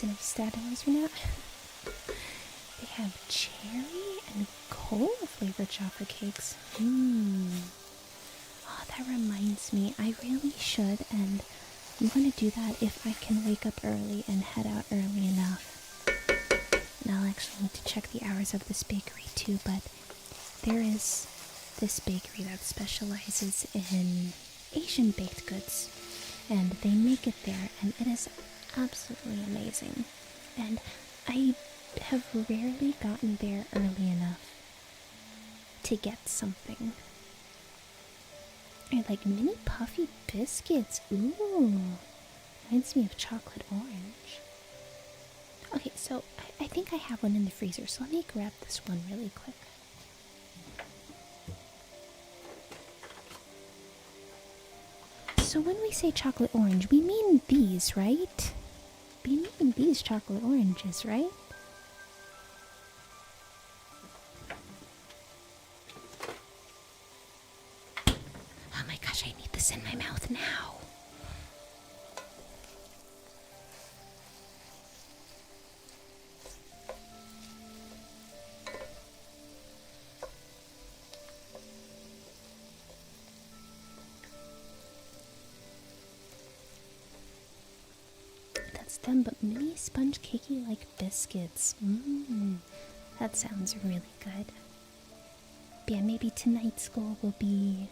Enough status right now. They have cherry and cola flavored Jaffa cakes. Oh, that reminds me, I really should, and I'm going to do that if I can wake up early and head out early enough. And I'll actually need to check the hours of this bakery too, but there is this bakery that specializes in Asian baked goods, and they make it there, and it is absolutely amazing. And I have rarely gotten there early enough to get something. I like mini puffy biscuits. Ooh, reminds me of chocolate orange. Okay, so I think I have one in the freezer, so let me grab this one really quick. So when we say chocolate orange, we mean these, right? We mean these chocolate oranges, right? Oh my gosh, I need this in my mouth now. them, but mini sponge cakey like biscuits. That sounds really good. But yeah, maybe tonight's goal will be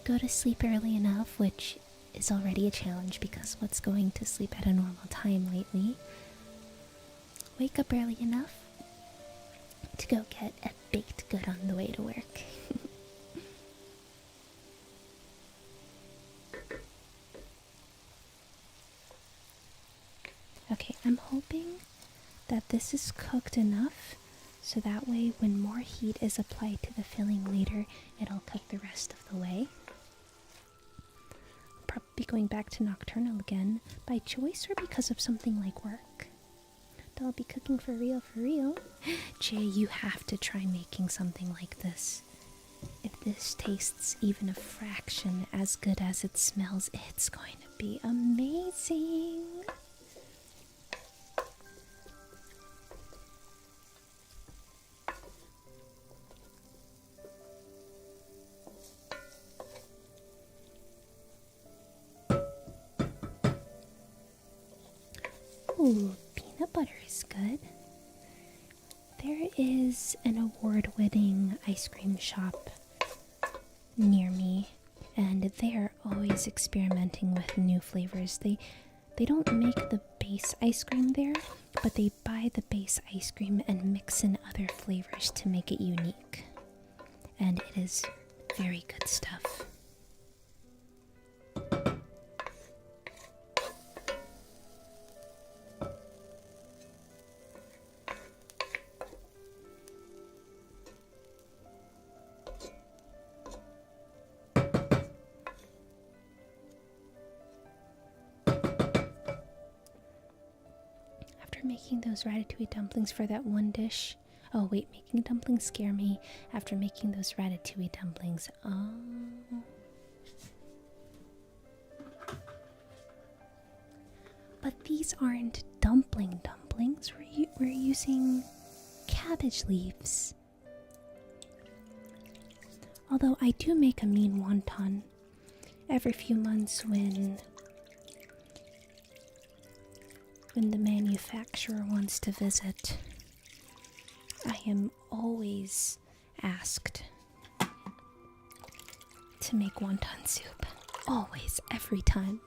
go to sleep early enough, which is already a challenge because what's going to sleep at a normal time lately? Wake up early enough to go get a baked good on the way to work. Okay, I'm hoping that this is cooked enough so that way when more heat is applied to the filling later, it'll cook the rest of the way. I'll probably be going back to nocturnal again by choice or because of something like work. I'll be cooking for real, for real. Jay, you have to try making something like this. If this tastes even a fraction as good as it smells, it's going to be amazing. Ooh, peanut butter is good. There is an award-winning ice cream shop near me, and they are always experimenting with new flavors. They don't make the base ice cream there, but they buy the base ice cream and mix in other flavors to make it unique. And it is very good stuff. Making those ratatouille dumplings for that one dish. Oh wait, making dumplings scare me after making those ratatouille dumplings. Oh. But these aren't dumplings. We're using cabbage leaves. Although I do make a mean wonton every few months when the manufacturer wants to visit. I am always asked to make wonton soup. Always, every time.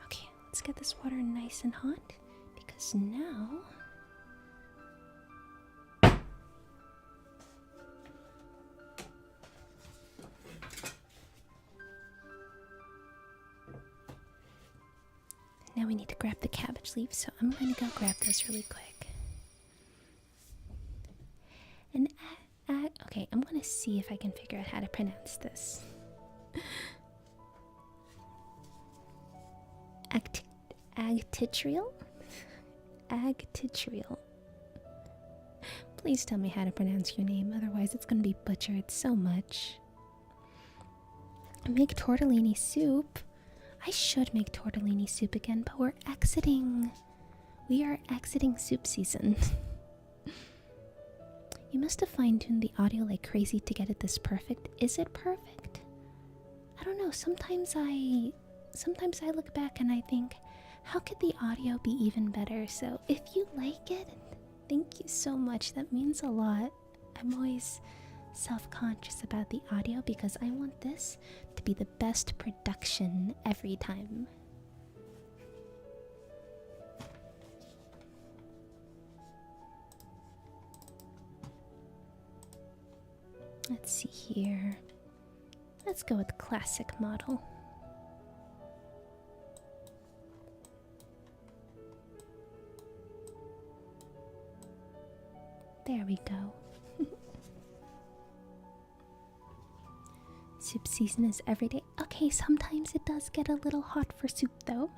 Okay, let's get this water nice and hot because now we need to grab the cabbage leaves, so I'm going to go grab those really quick. And okay, I'm going to see if I can figure out how to pronounce this. Agtitrial? Agtitrial. Please tell me how to pronounce your name, otherwise it's going to be butchered so much. Make tortellini soup. I should make tortellini soup again, but we're exiting. We are exiting soup season. You must have fine-tuned the audio like crazy to get it this perfect. Is it perfect? I don't know. Sometimes I look back and I think, how could the audio be even better? So if you like it, thank you so much. That means a lot. I'm always self-conscious about the audio because I want this to be the best production every time. Let's see here. Let's go with the classic model. There we go. Soup season is every day. Okay, sometimes it does get a little hot for soup though.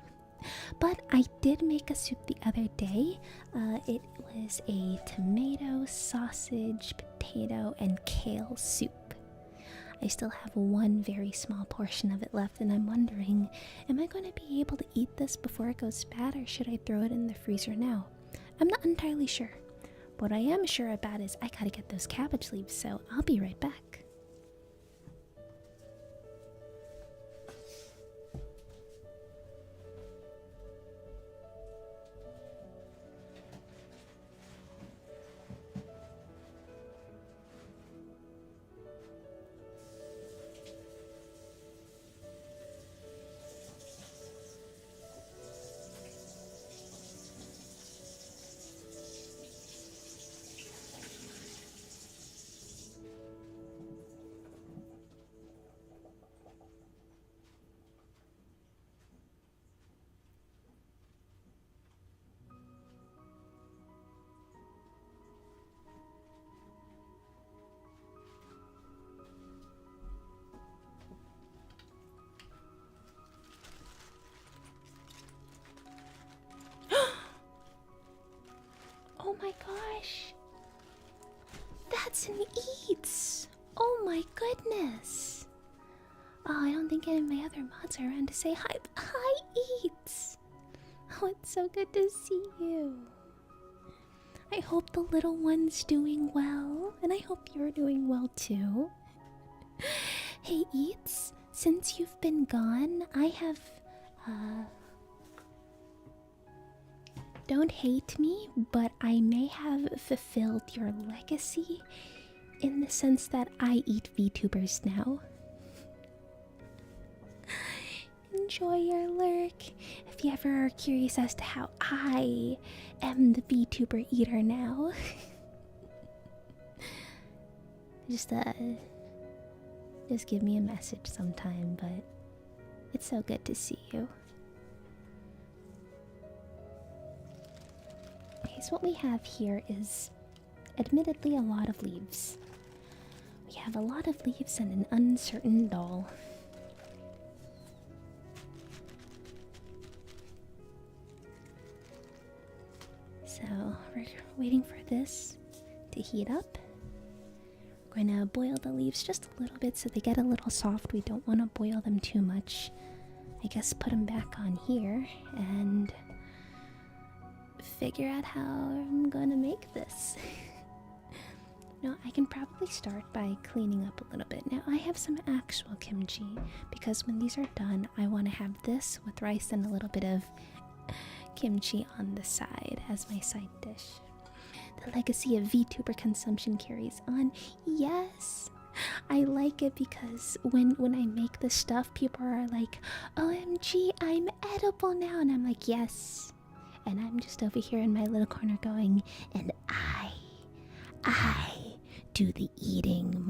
But I did make a soup the other day. It was a tomato, sausage, potato, and kale soup. I still have one very small portion of it left, and I'm wondering, am I going to be able to eat this before it goes bad, or should I throw it in the freezer now? I'm not entirely sure. What I am sure about is I gotta get those cabbage leaves, so I'll be right back. It's an Eats! Oh my goodness! Oh, I don't think any of my other mods are around to say hi. Hi, Eats! Oh, it's so good to see you. I hope the little one's doing well, and I hope you're doing well too. Hey, Eats, since you've been gone, I have, don't hate me, but I may have fulfilled your legacy in the sense that I eat VTubers now. Enjoy your lurk. If you ever are curious as to how I am the VTuber eater now, just give me a message sometime, but it's so good to see you. Okay, so what we have here is admittedly a lot of leaves. We have a lot of leaves and an uncertain doll. So we're waiting for this to heat up. We're going to boil the leaves just a little bit so they get a little soft. We don't want to boil them too much. I guess put them back on here and figure out how I'm going to make this. Now, I can probably start by cleaning up a little bit. Now, I have some actual kimchi because when these are done, I want to have this with rice and a little bit of kimchi on the side as my side dish. The legacy of VTuber consumption carries on. Yes, I like it because when I make this stuff, people are like, OMG, I'm edible now. And I'm like, yes. And I'm just over here in my little corner going, and I do the eating.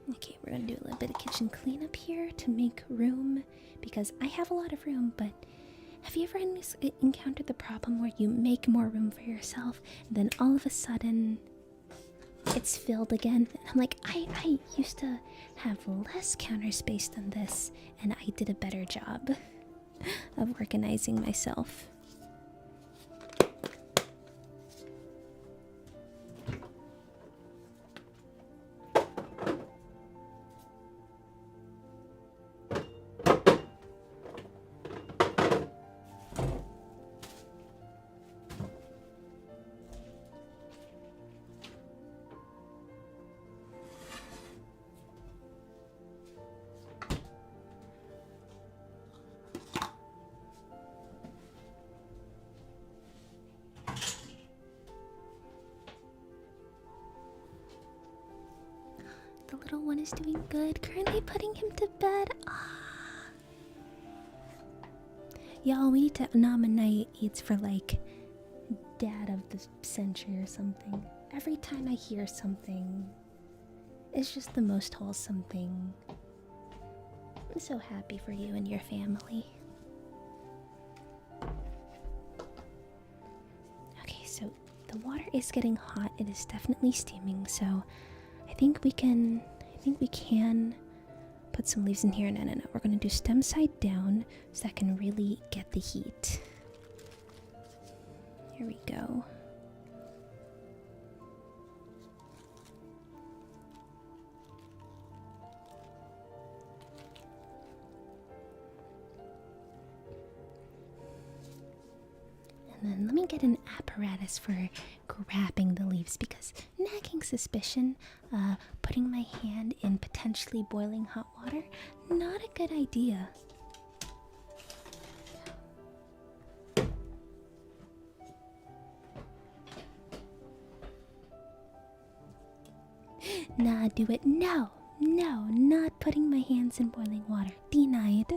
Okay, we're gonna do a little bit of kitchen cleanup here to make room because I have a lot of room, but have you ever encountered the problem where you make more room for yourself and then all of a sudden it's filled again? And I'm like, I used to have less counter space than this and I did a better job of organizing myself. The little one is doing good. Currently putting him to bed. Y'all, we need to nominate Eats for like Dad of the Century or something. Every time I hear something, it's just the most wholesome thing. I'm so happy for you and your family. Okay, so the water is getting hot. It is definitely steaming, so I think we can put some leaves in here. No. We're gonna do stem side down so that can really get the heat. Here we go. And then let me get an apparatus for grabbing the leaves because nagging suspicion, putting my hand in potentially boiling hot water, not a good idea. Nah, do it. No, not putting my hands in boiling water. Denied.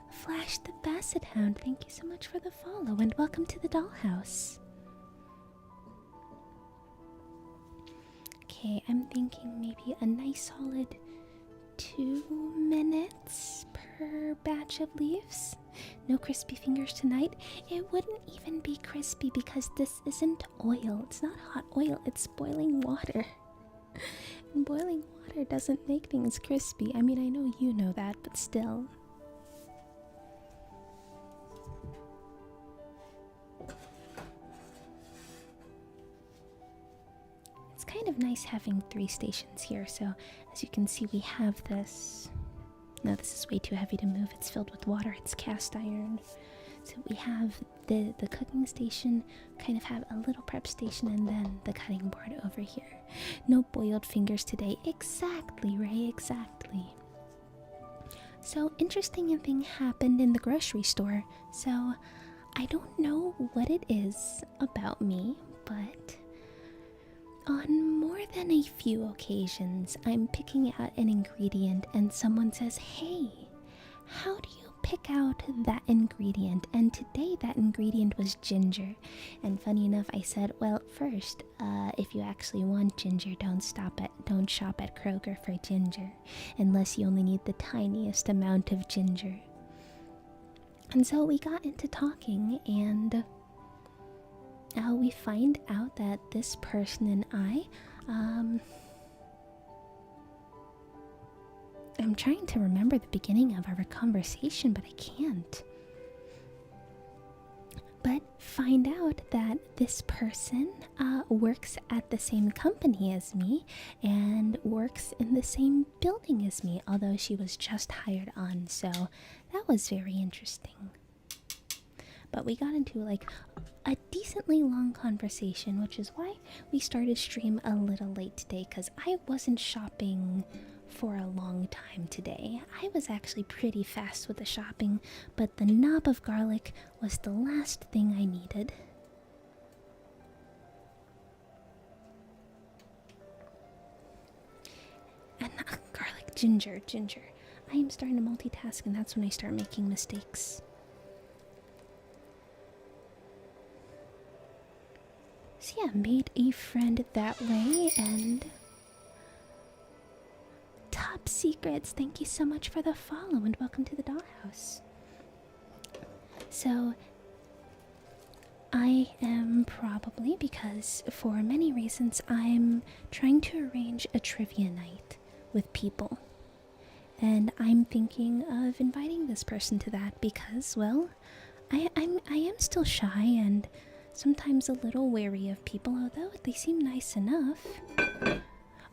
Flash the Basset Hound, thank you so much for the follow and welcome to the dollhouse. Okay, I'm thinking maybe a nice solid 2 minutes per batch of leaves. No crispy fingers tonight. It wouldn't even be crispy because this isn't oil. It's not hot oil, it's boiling water. boiling water doesn't make things crispy. I mean, I know you know that, but still. It's kind of nice having 3 stations here, so as you can see we have this. No, this is way too heavy to move. It's filled with water. It's cast iron. So we have the cooking station, kind of have a little prep station, and then the cutting board over here. No boiled fingers today. Exactly, Ray, exactly. So, interesting thing happened in the grocery store. So, I don't know what it is about me, but on more than a few occasions, I'm picking out an ingredient and someone says, "Hey, how do you pick out that ingredient?" And today that ingredient was ginger. And funny enough, I said, well, first, if you actually want ginger, don't shop at Kroger for ginger, unless you only need the tiniest amount of ginger. And so we got into talking, and we find out that this person and I'm trying to remember the beginning of our conversation, but I can't. But find out that this person works at the same company as me and works in the same building as me, although she was just hired on, so that was very interesting. But we got into like a decently long conversation, which is why we started stream a little late today, because I wasn't shopping for a long time today. I was actually pretty fast with the shopping, but the knob of garlic was the last thing I needed. And garlic, ginger. I am starting to multitask, and that's when I start making mistakes. So yeah, made a friend that way, and Top Secrets, thank you so much for the follow and welcome to the dollhouse. So I am probably, because for many reasons, I'm trying to arrange a trivia night with people. And I'm thinking of inviting this person to that because, well, I am still shy and sometimes a little wary of people, although they seem nice enough.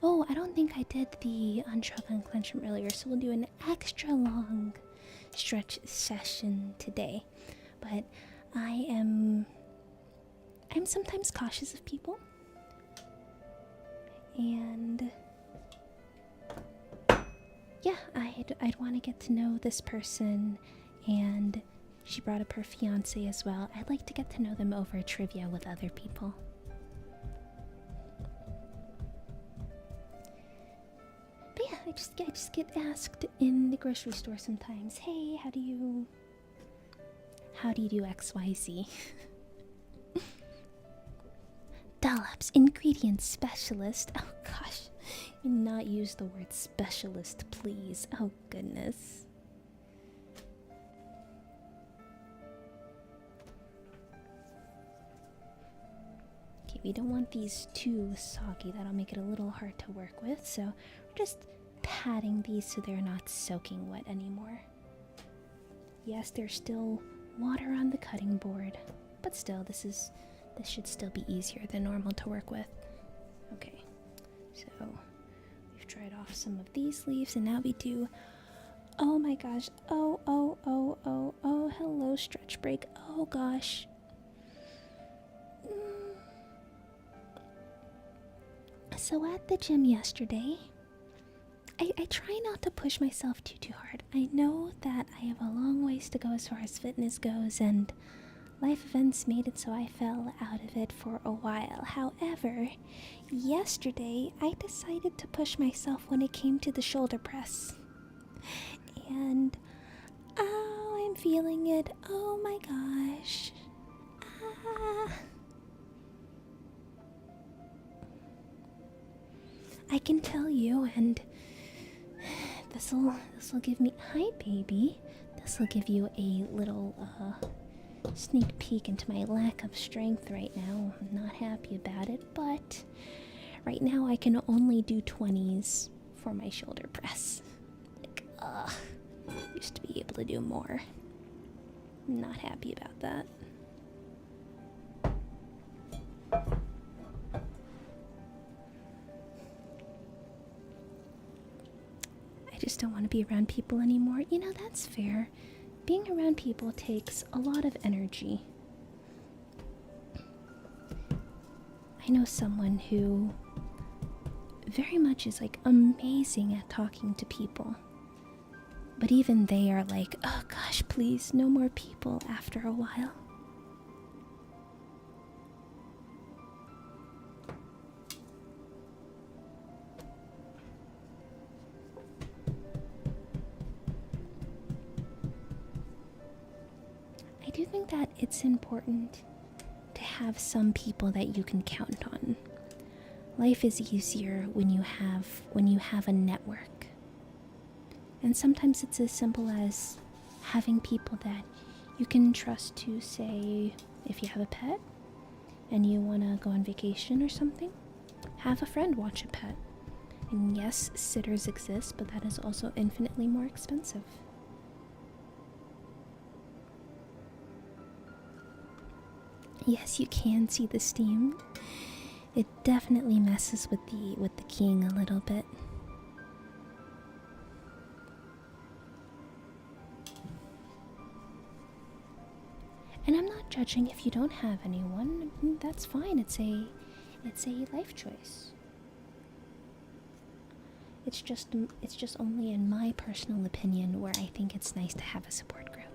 Oh, I don't think I did the unshrug unclench earlier, so we'll do an extra long stretch session today. But I'm sometimes cautious of people. And yeah, I'd want to get to know this person, and she brought up her fiance as well. I'd like to get to know them over trivia with other people. But yeah, I just get asked in the grocery store sometimes, "Hey, how do you do XYZ?" Dollops, ingredient specialist. Oh gosh, do not use the word specialist, please. Oh goodness. Okay, we don't want these too soggy. That'll make it a little hard to work with, so we're just patting these so they're not soaking wet anymore. Yes, there's still water on the cutting board, but still, this should still be easier than normal to work with. Okay, so we've dried off some of these leaves, and now we do. Oh my gosh! Oh! Hello, stretch break. Oh gosh. So at the gym yesterday, I try not to push myself too hard. I know that I have a long ways to go as far as fitness goes, and life events made it so I fell out of it for a while. However, yesterday I decided to push myself when it came to the shoulder press. And oh, I'm feeling it. Oh my gosh. I can tell you, and this'll give me, hi baby, this'll give you a little sneak peek into my lack of strength right now. I'm not happy about it, but Right now I can only do 20s for my shoulder press. Like, used to be able to do more. Not happy about that. I just don't want to be around people anymore. You know, that's fair. Being around people takes a lot of energy. I know someone who very much is like amazing at talking to people. But even they are like, oh gosh, please, no more people after a while. I do think that it's important to have some people that you can count on. Life is easier when you have a network. And sometimes it's as simple as having people that you can trust to, say, if you have a pet and you want to go on vacation or something, have a friend watch a pet. And yes, sitters exist, but that is also infinitely more expensive. Yes, you can see the steam. It definitely messes with the keying a little bit. And I'm not judging if you don't have anyone. That's fine. It's a life choice. It's just only in my personal opinion where I think it's nice to have a support group.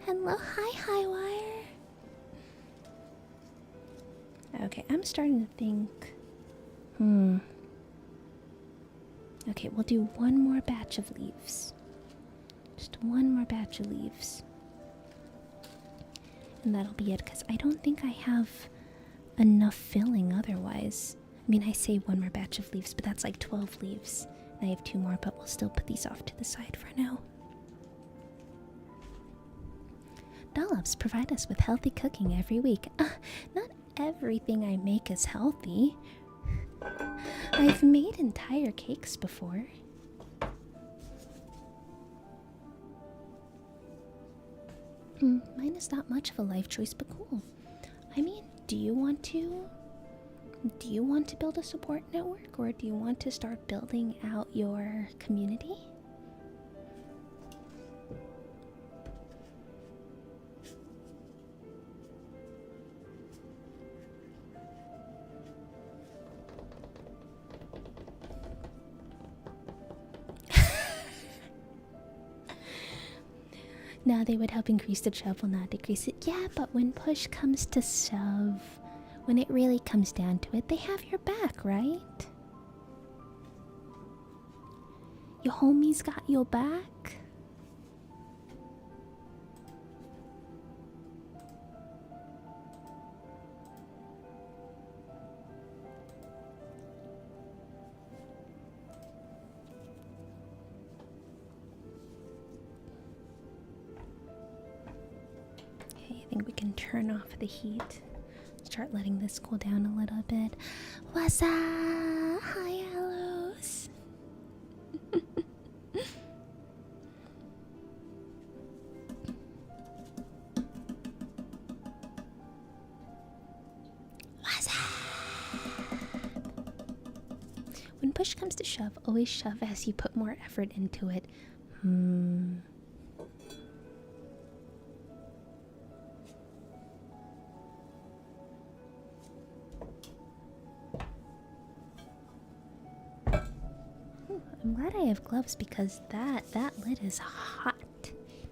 Hello, hi, Highwire. Okay, I'm starting to think. Okay, we'll do one more batch of leaves. Just one more batch of leaves. And that'll be it, because I don't think I have enough filling otherwise. I mean, I say one more batch of leaves, but that's like 12 leaves. And I have 2 more, but we'll still put these off to the side for now. Dollops provide us with healthy cooking every week. Not everything I make is healthy. I've made entire cakes before. Mine is not much of a life choice, but cool. I mean, do you want to build a support network, or do you want to start building out your community? Now they would help increase the trouble, not decrease it. Yeah, but when push comes to shove, when it really comes down to it, they have your back, right? Your homies got your back. I think we can turn off the heat. Start letting this cool down a little bit. What's up? Hi, Alice. What's up? When push comes to shove, always shove as you put more effort into it. I'm glad I have gloves, because that lid is hot.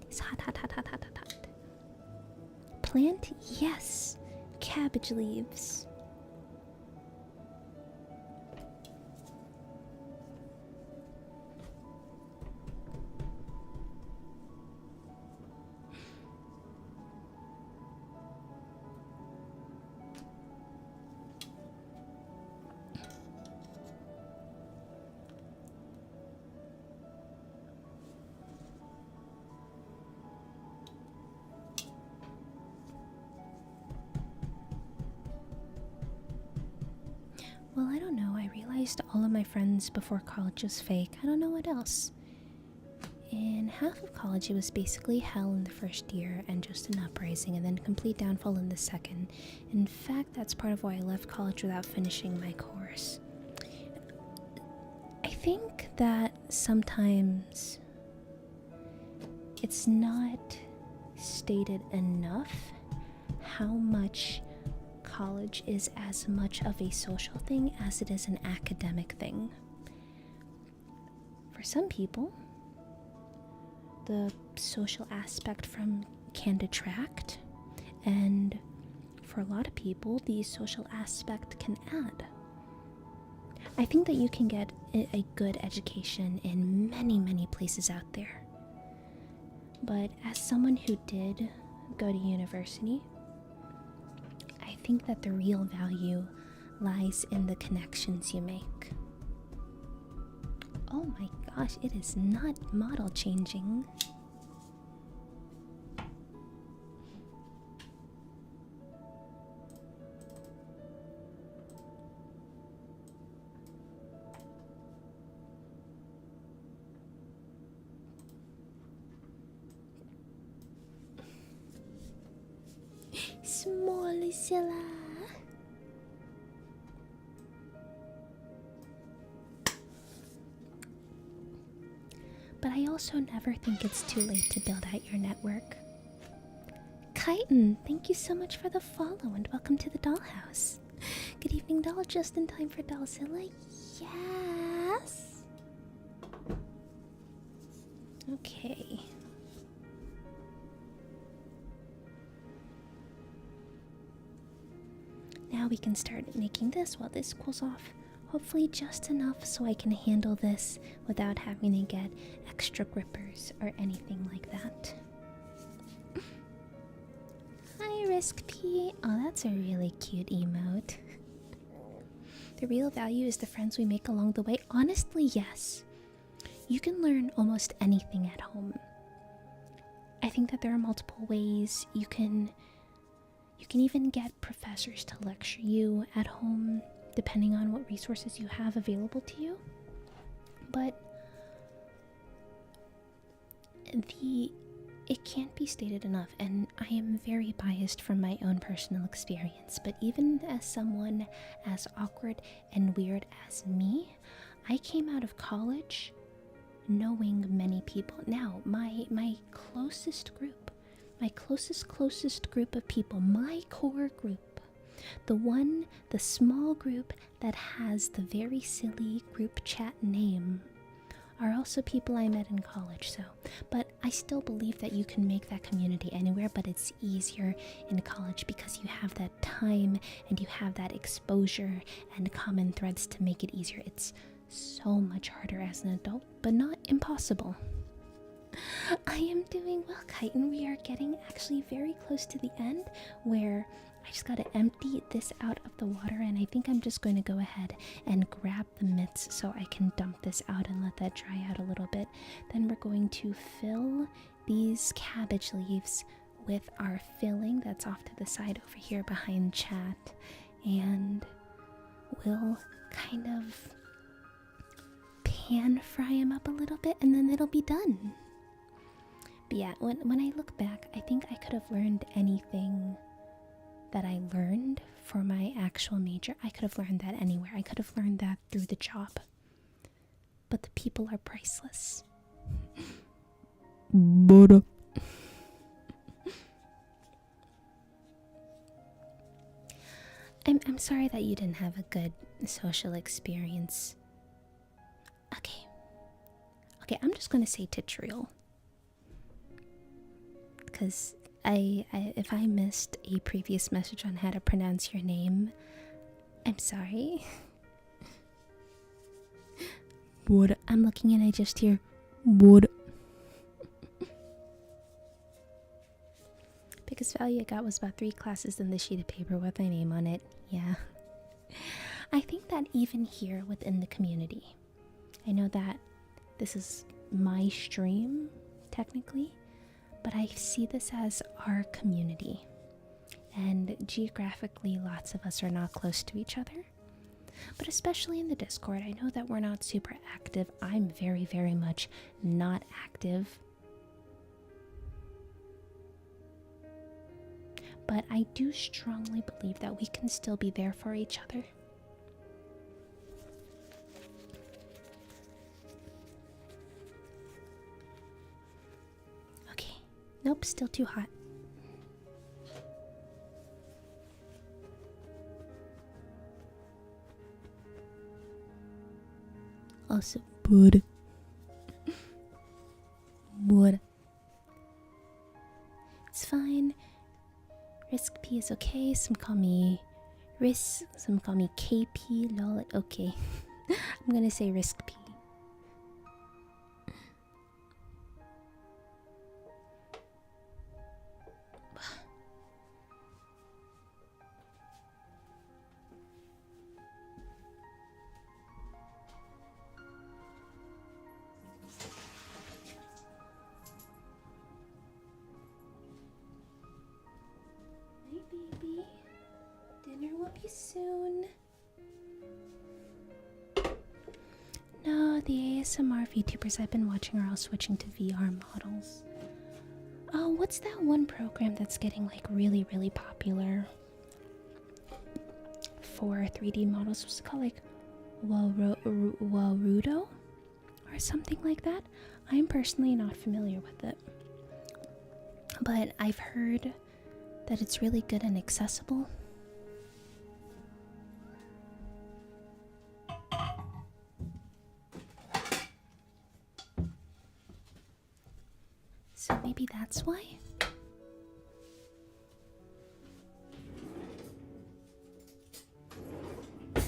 It's hot, hot, hot, hot, hot, hot, hot. Plant? Yes. Cabbage leaves. Well, I don't know. realized all of my friends before college was fake. I don't know what else. In half of college, it was basically hell in the first year and just an uprising, and then complete downfall in the second. In fact, that's part of why I left college without finishing my course. I think that sometimes it's not stated enough how much college is as much of a social thing as it is an academic thing. For some people, the social aspect can detract, and for a lot of people, the social aspect can add. I think that you can get a good education in many places out there. But as someone who did go to university, I think that the real value lies in the connections you make. Oh my gosh, it is not model changing. Smallzilla. But I also never think it's too late to build out your network. Chitin, thank you so much for the follow and welcome to the dollhouse. Good evening, doll. Just in time for Dollzilla. Yes. Okay. Now we can start making this while this cools off. Hopefully just enough so I can handle this without having to get extra grippers or anything like that. Hi, Risk P. Oh, that's a really cute emote. The real value is the friends we make along the way. Honestly, yes. You can learn almost anything at home. I think that there are multiple ways you can even get professors to lecture you at home, depending on what resources you have available to you. But it can't be stated enough, and I am very biased from my own personal experience, but even as someone as awkward and weird as me, I came out of college knowing many people. Now, my closest group, my closest group of people, my core group, the small group that has the very silly group chat name, are also people I met in college. But I still believe that you can make that community anywhere, but it's easier in college because you have that time and you have that exposure and common threads to make it easier. It's so much harder as an adult, but not impossible. I am doing well, Chitin. We are getting actually very close to the end, where I just gotta empty this out of the water, and I think I'm just going to go ahead and grab the mitts so I can dump this out and let that dry out a little bit. Then we're going to fill these cabbage leaves with our filling that's off to the side over here behind chat, and we'll kind of pan fry them up a little bit, and then it'll be done. But yeah, when I look back, I think I could have learned anything that I learned for my actual major. I could have learned that anywhere. I could have learned that through the job. But the people are priceless. But I'm sorry that you didn't have a good social experience. Okay, I'm just gonna say Titriel. Because if I missed a previous message on how to pronounce your name, I'm sorry. What? I'm looking and I just hear what. Biggest value I got was about 3 classes in the sheet of paper with my name on it. Yeah. I think that even here within the community, I know that this is my stream, technically, but I see this as our community. And geographically, lots of us are not close to each other. But especially in the Discord, I know that we're not super active. I'm very, very much not active. But I do strongly believe that we can still be there for each other. Okay. Nope, still too hot. Also, bud. It's fine. Risk P is okay. Some call me Risk. Some call me KP. Lol. Okay. I'm gonna say Risk P. Baby, dinner will be soon. No, the ASMR VTubers I've been watching are all switching to VR models. Oh, what's that one program that's getting like really, really popular for 3D models? What's it called? Like Warudo or something like that? I'm personally not familiar with it, but I've heard that it's really good and accessible. So maybe that's why? That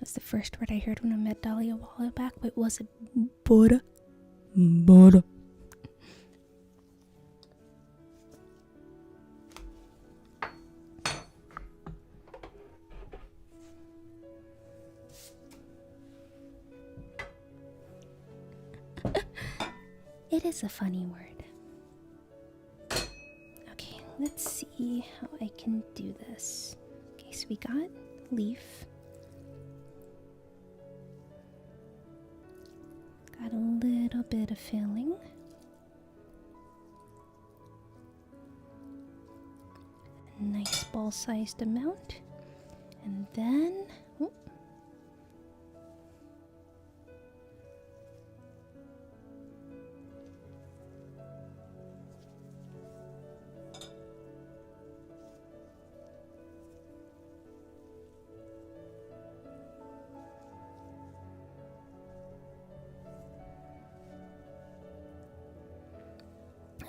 was the first word I heard when I met Dahlia a while back. Wait, was it Buddha? Buddha. It is a funny word. Okay, let's see how I can do this. Okay, so we got leaf. Got a little bit of filling. A nice ball-sized amount. And then... oh.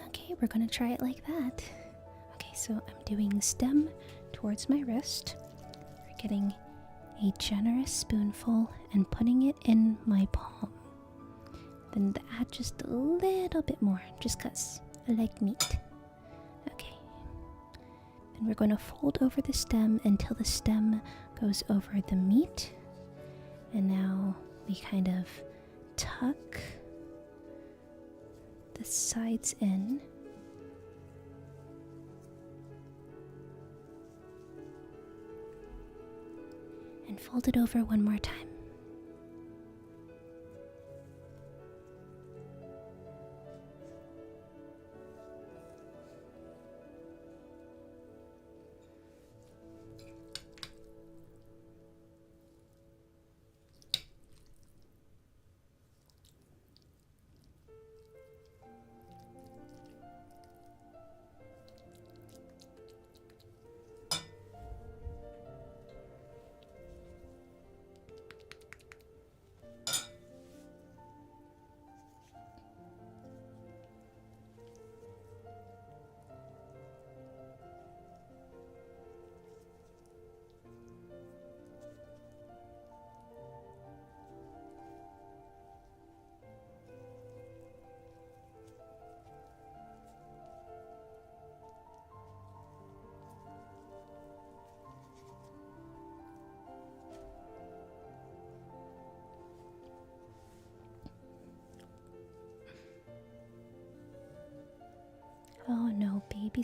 Okay, we're gonna try it like that. Okay, so I'm doing stem towards my wrist. We're getting a generous spoonful and putting it in my palm. Then add just a little bit more, just cause I like meat. Okay. Then we're gonna fold over the stem until the stem goes over the meat. And now we kind of tuck the sides in. And fold it over one more time.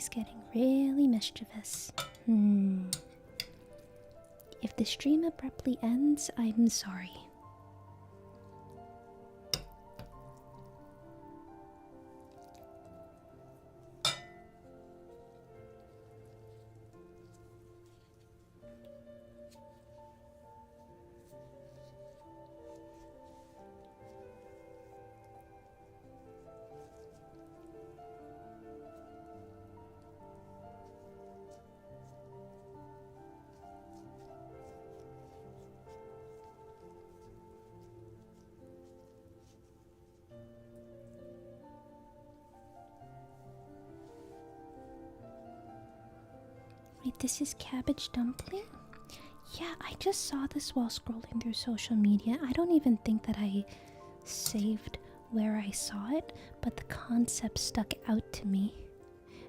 she's getting really mischievous. If the stream abruptly ends, I'm sorry. Wait, this is cabbage dumpling? Yeah, I just saw this while scrolling through social media. I don't even think that I saved where I saw it, but the concept stuck out to me.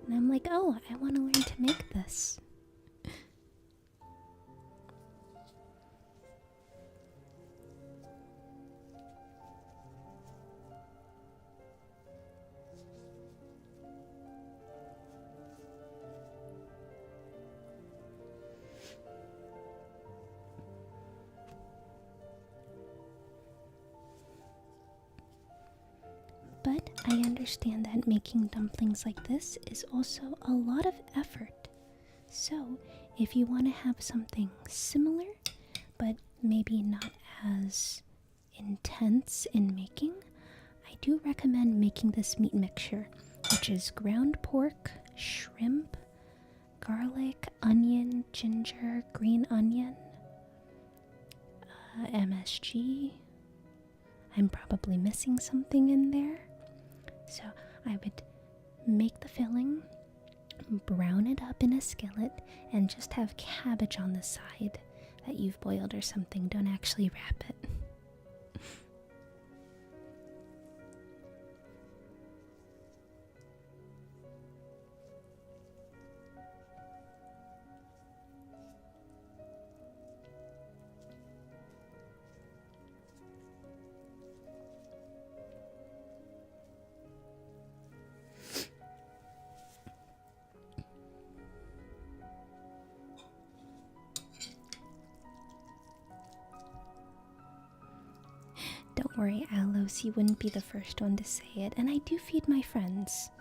And I'm like, oh, I want to learn to make this. But I understand that making dumplings like this is also a lot of effort. So, if you want to have something similar, but maybe not as intense in making, I do recommend making this meat mixture, which is ground pork, shrimp, garlic, onion, ginger, green onion, MSG. I'm probably missing something in there. So I would make the filling, brown it up in a skillet, and just have cabbage on the side that you've boiled or something. Don't actually wrap it. Don't worry, Alos, you wouldn't be the first one to say it, and I do feed my friends.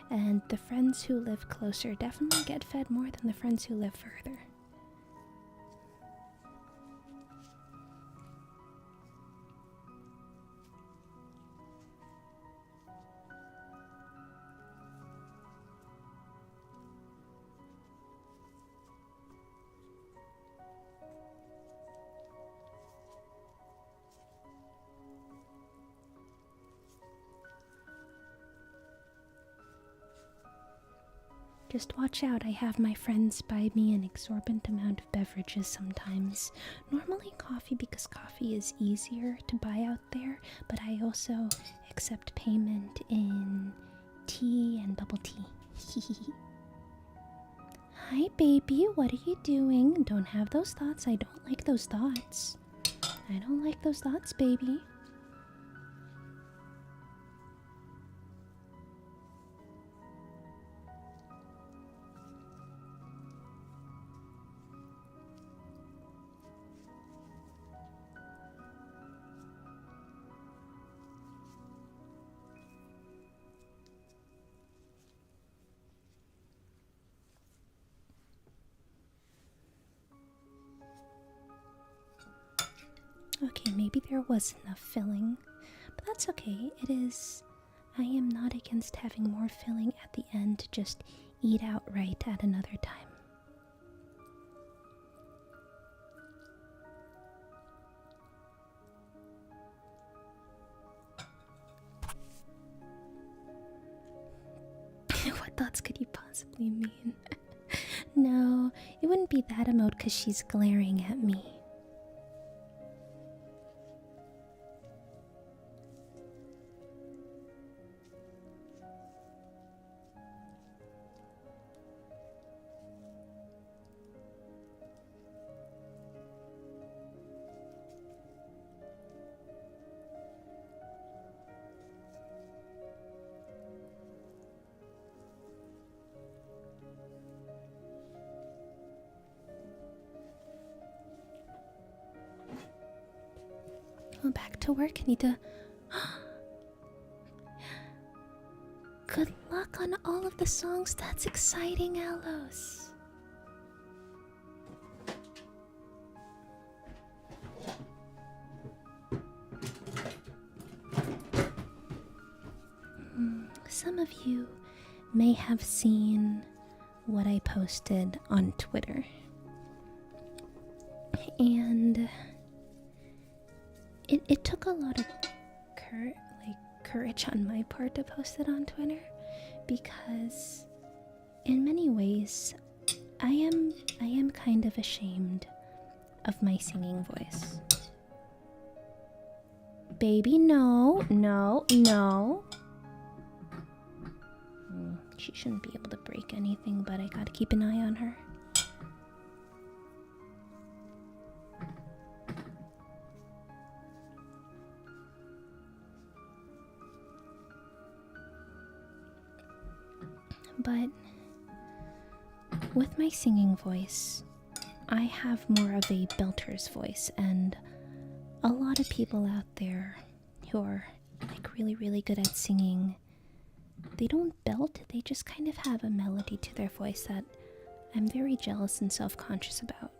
And the friends who live closer definitely get fed more than the friends who live further. Just watch out, I have my friends buy me an exorbitant amount of beverages sometimes. Normally coffee, because coffee is easier to buy out there, but I also accept payment in tea and bubble tea. Hi baby, what are you doing? Don't have those thoughts, I don't like those thoughts. I don't like those thoughts, baby. Okay, maybe there was enough filling, but that's okay. I am not against having more filling at the end to just eat outright at another time. What thoughts could you possibly mean? No, it wouldn't be that emote because she's glaring at me. went back to work. I need to... Good luck on all of the songs. That's exciting, Alos. Some of you may have seen what I posted on Twitter. And it took a lot of courage on my part to post it on Twitter, because in many ways I am kind of ashamed of my singing voice. Baby, no. She shouldn't be able to break anything, but I gotta keep an eye on her. But with my singing voice, I have more of a belter's voice, and a lot of people out there who are like really, really good at singing, they don't belt, they just kind of have a melody to their voice that I'm very jealous and self-conscious about.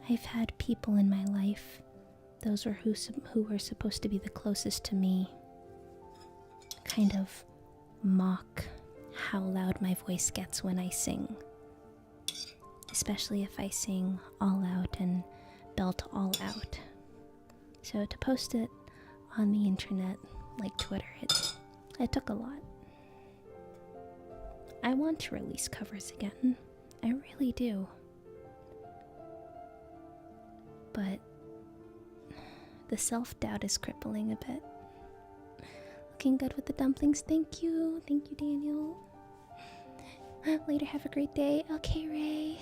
I've had people in my life, those who were supposed to be the closest to me, kind of mock how loud my voice gets when I sing. Especially if I sing all out and belt all out. So to post it on the internet, like Twitter, it took a lot. I want to release covers again. I really do. But the self-doubt is crippling a bit. Looking good with the dumplings. Thank you, Daniel. Later, have a great day. Okay, Ray.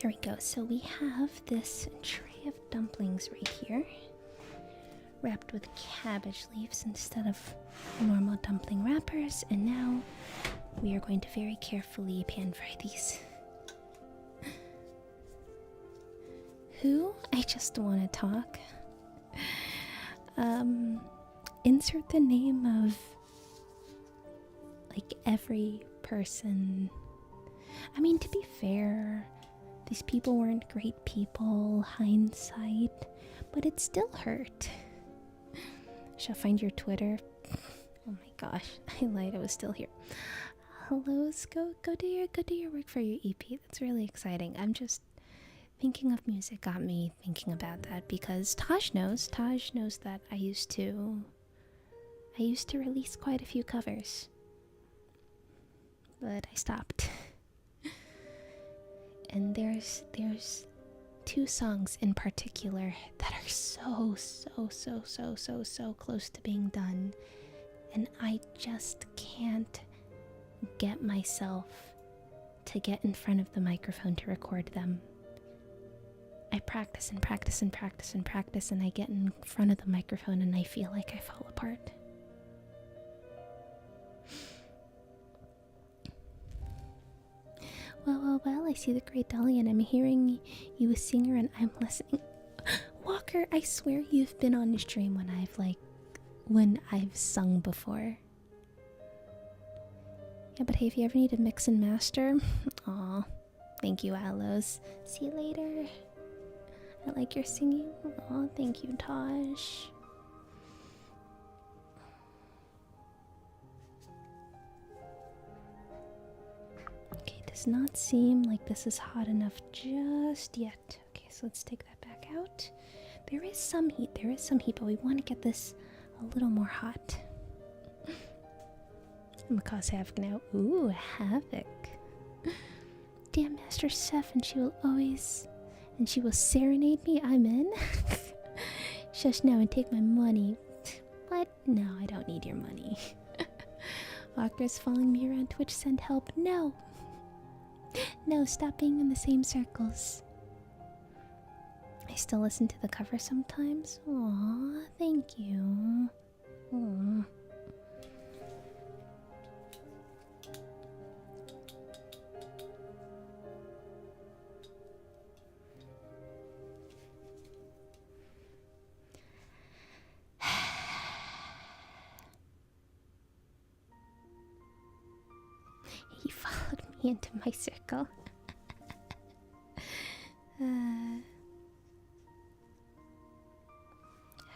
There we go. So we have this tray of dumplings right here, wrapped with cabbage leaves instead of normal dumpling wrappers. And now we are going to very carefully pan fry these. Who? I just want to talk. Insert the name of like every person. I mean, to be fair, these people weren't great people, hindsight, but it still hurt. Shall I find your Twitter? Oh my gosh, I lied, I was still here. Hello, go do your work for your EP. That's really exciting. I'm just thinking of music got me thinking about that, because Taj knows that I used to release quite a few covers, but I stopped. And there's two songs in particular that are so close to being done, and I just can't get myself to get in front of the microphone to record them. I practice and I get in front of the microphone and I feel like I fall apart. Well, I see the great Dolly, and I'm hearing you a singer and I'm listening. Walker, I swear you've been on the stream when I've sung before. Yeah, but hey, if you ever need to mix and master, aw, thank you, Alos. See you later. I like your singing. Aw, thank you, Taj. Does not seem like this is hot enough just yet. Okay, so let's take that back out. There is some heat, but we want to get this a little more hot. I'm gonna cause havoc now. Ooh, havoc. Damn Master Seth, and she will serenade me. I'm in. Shush now and take my money. What? No, I don't need your money. Walker's following me around Twitch. Send help. No. No, stop being in the same circles. I still listen to the cover sometimes. Aw, thank you. Aw. He followed me into my circle.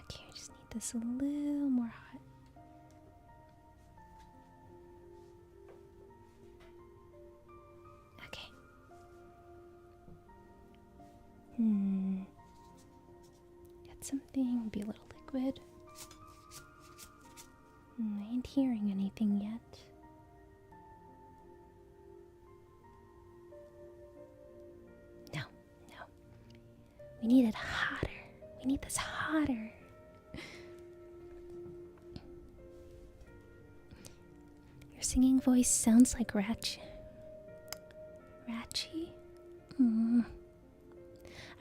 Okay, I just need this a little more hot. Okay. Get something, be a little liquid. I ain't hearing anything yet. No. We need it hotter. We need this hotter. Your singing voice sounds like Ratchy. I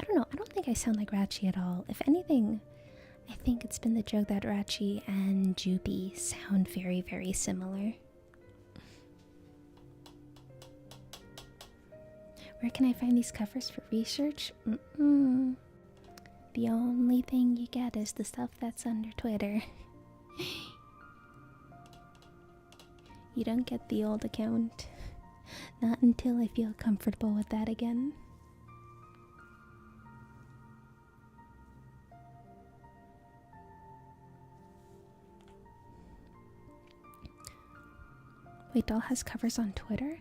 don't know. I don't think I sound like Ratchy at all. If anything, I think it's been the joke that Ratchy and Juby sound very, very similar. Where can I find these covers for research? The only thing you get is the stuff that's under Twitter. You don't get the old account. Not until I feel comfortable with that again. Wait, Doll has covers on Twitter?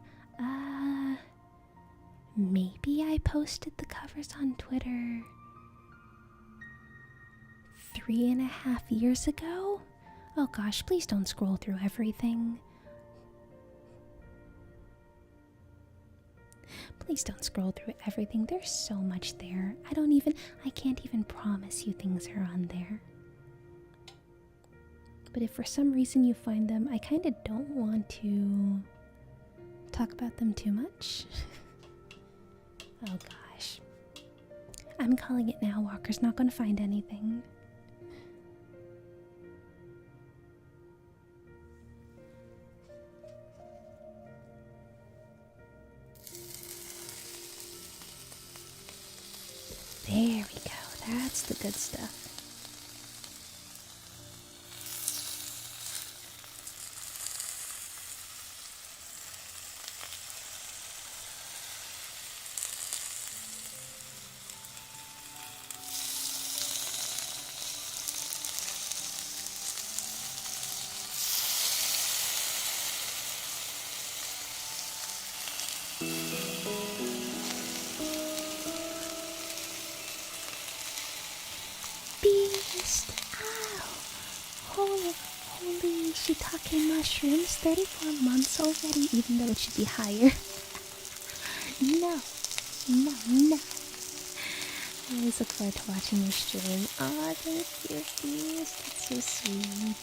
Maybe I posted the covers on Twitter 3.5 years ago? Oh gosh, please don't scroll through everything. Please don't scroll through everything. There's so much there. I can't even promise you things are on there. But if for some reason you find them, I kind of don't want to talk about them too much. Oh gosh. I'm calling it now. Walker's not going to find anything. There we go. That's the good stuff. Holy shiitake mushrooms, 34 months already, even though it should be higher. No. I always look forward to watching your stream. Aw, thank you, Beast. That's so sweet.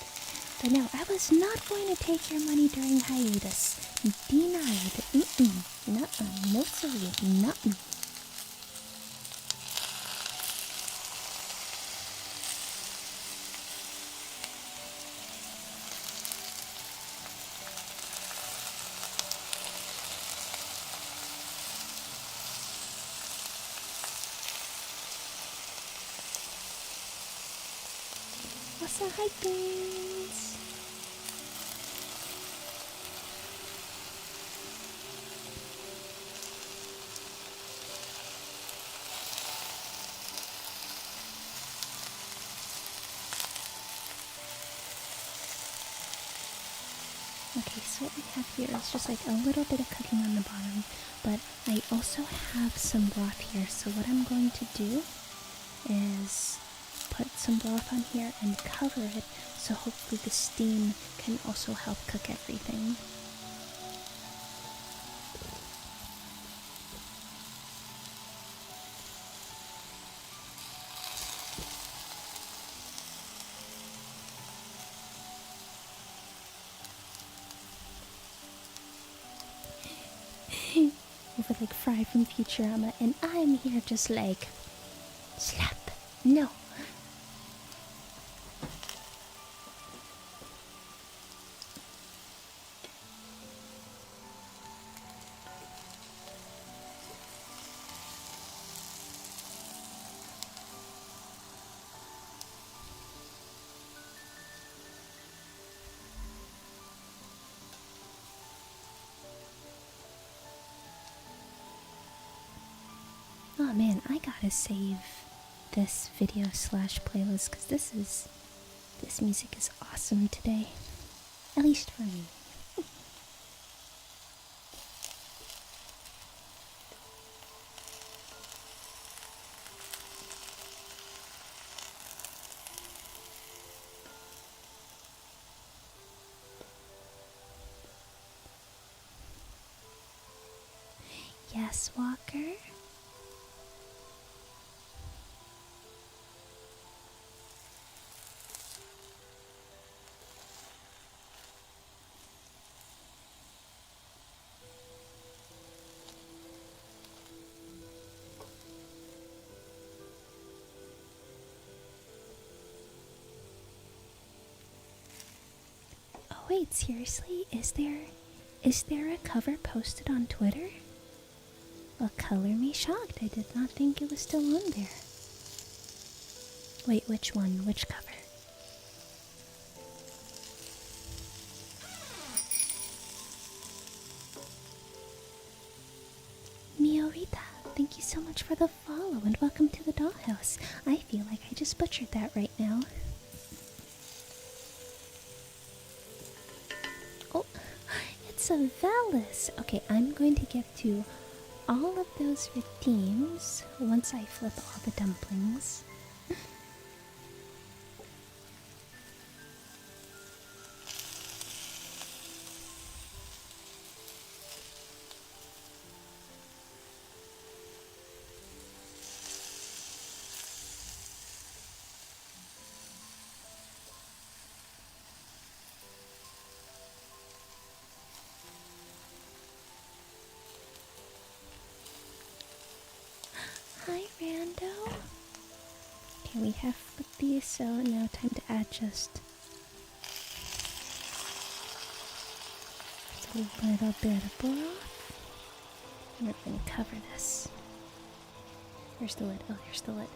But no, I was not going to take your money during hiatus. Denied. Nuh-uh. No, sorry. Nuh-uh. What's up, hi beans? Okay, so what we have here is just like a little bit of cooking on the bottom, but I also have some broth here, so what I'm going to do is put some broth on here and cover it, so hopefully the steam can also help cook everything. Over like Fry from Futurama, and I'm here just like slap. No. Oh man, I gotta save this video slash playlist because this music is awesome today. At least for me. Yes, Walker? Oh wait, seriously? Is there a cover posted on Twitter? Well, color me shocked. I did not think it was still on there. Wait, which one? Which cover? Miorita, thank you so much for the follow and welcome to the dollhouse. I feel like I just butchered that right now. Oh, it's a Valis. Okay, I'm going to get to all of those redeems once I flip all the dumplings. Hi, Rando. Okay, we have flipped these, so now time to add just a little bit of broth. And we're going to cover this. Where's the lid? Oh, here's the lid.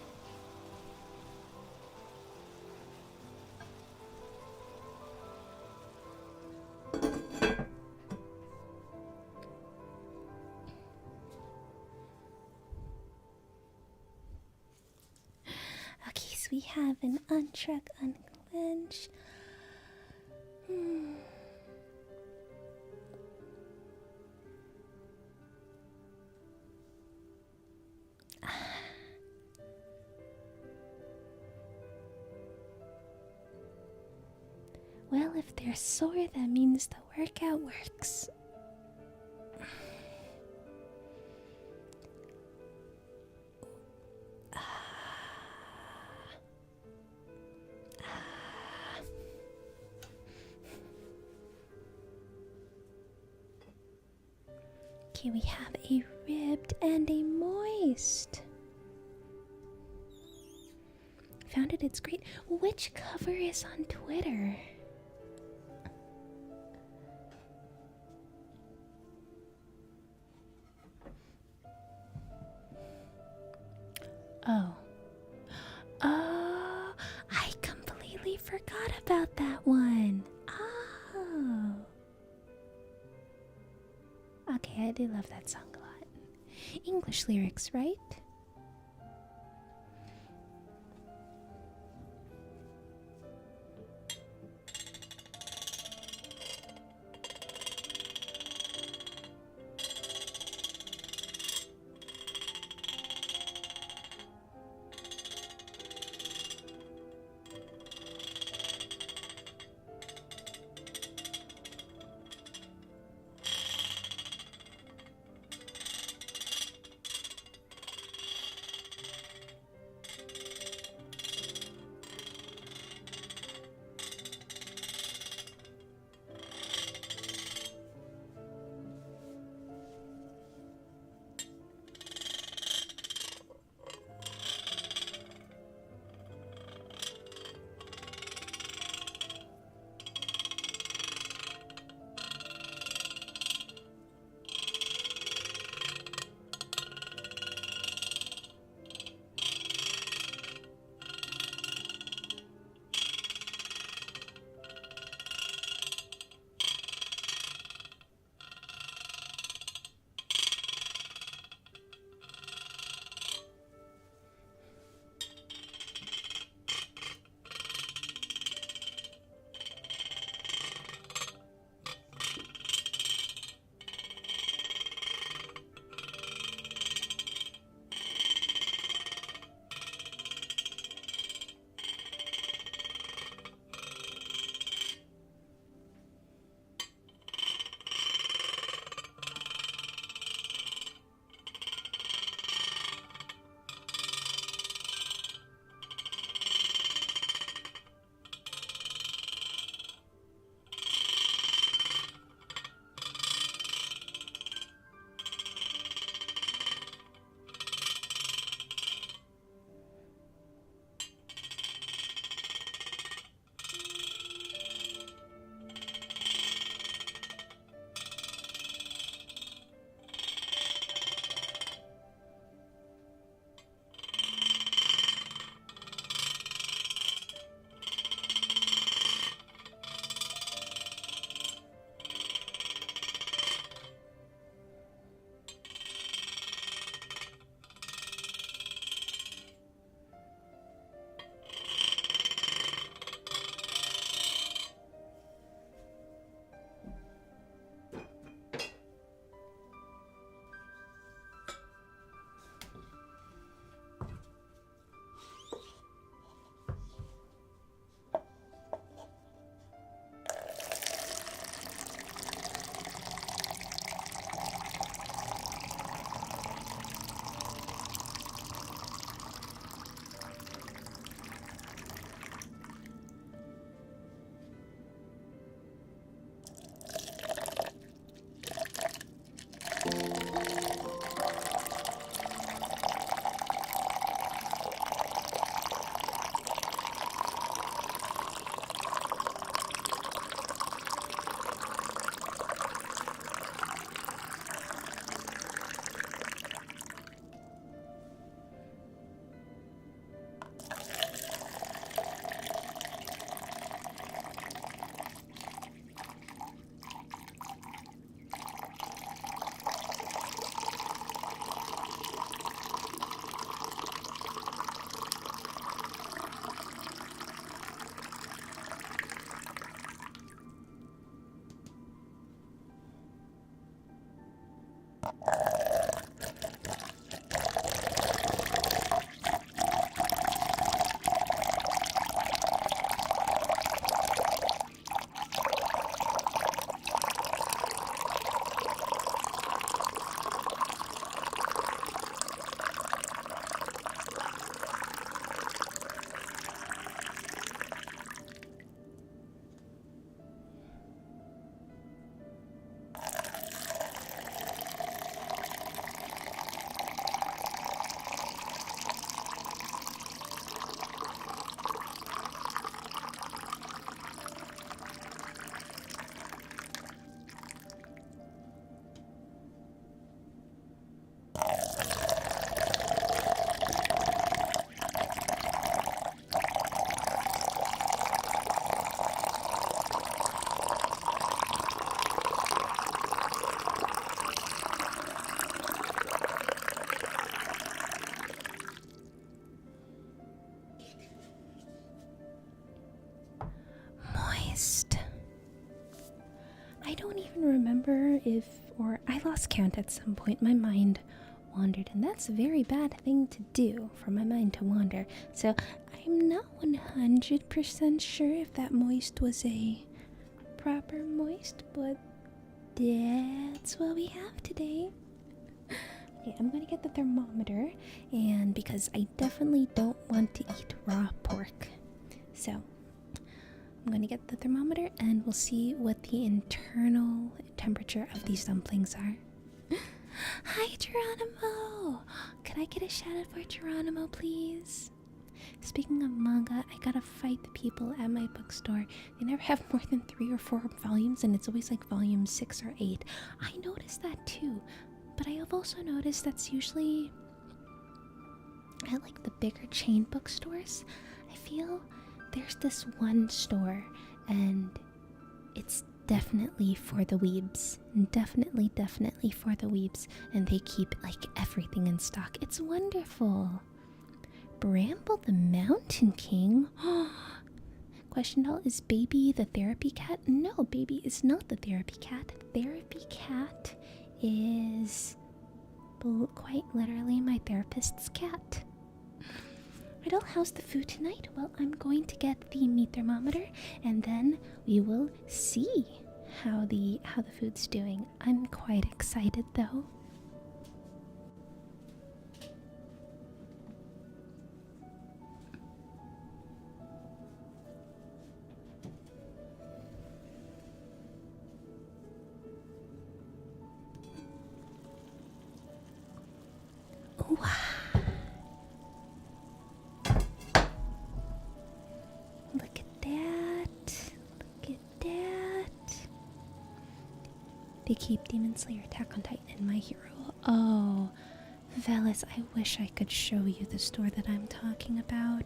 Okay, so we have an unshrug, unclench. Well, if they're sore, that means the workout works. Okay, we have a ribbed and a moist. Found it, it's great. Which cover is on Twitter? Oh. Oh, I completely forgot about that one. Oh. Okay, I do love that song a lot. English lyrics, right? I don't even remember if, or I lost count at some point. My mind wandered, and that's a very bad thing to do, for my mind to wander. So I'm not 100% sure if that moist was a proper moist, but that's what we have today. Okay, I'm gonna get the thermometer, and because I definitely don't want to eat raw pork. So I'm gonna get the thermometer and we'll see what the internal temperature of these dumplings are. Hi, Geronimo! Could I get a shout out for Geronimo, please? Speaking of manga, I gotta fight the people at my bookstore. They never have more than 3 or 4 volumes, and it's always like volume 6 or 8. I noticed that too, but I have also noticed that's usually at like the bigger chain bookstores. I feel there's this one store, and it's definitely for the weebs. Definitely for the weebs. And they keep like everything in stock. It's wonderful. Bramble the Mountain King? Question doll, is Baby the therapy cat? No, Baby is not the therapy cat. Therapy cat is quite literally my therapist's cat. Riddle, how's the food tonight? Well, I'm going to get the meat thermometer, and then we will see how the food's doing. I'm quite excited though. Wow. Look at that. Look at that. They keep Demon Slayer, Attack on Titan, and My Hero. Oh, Velis, I wish I could show you the store that I'm talking about.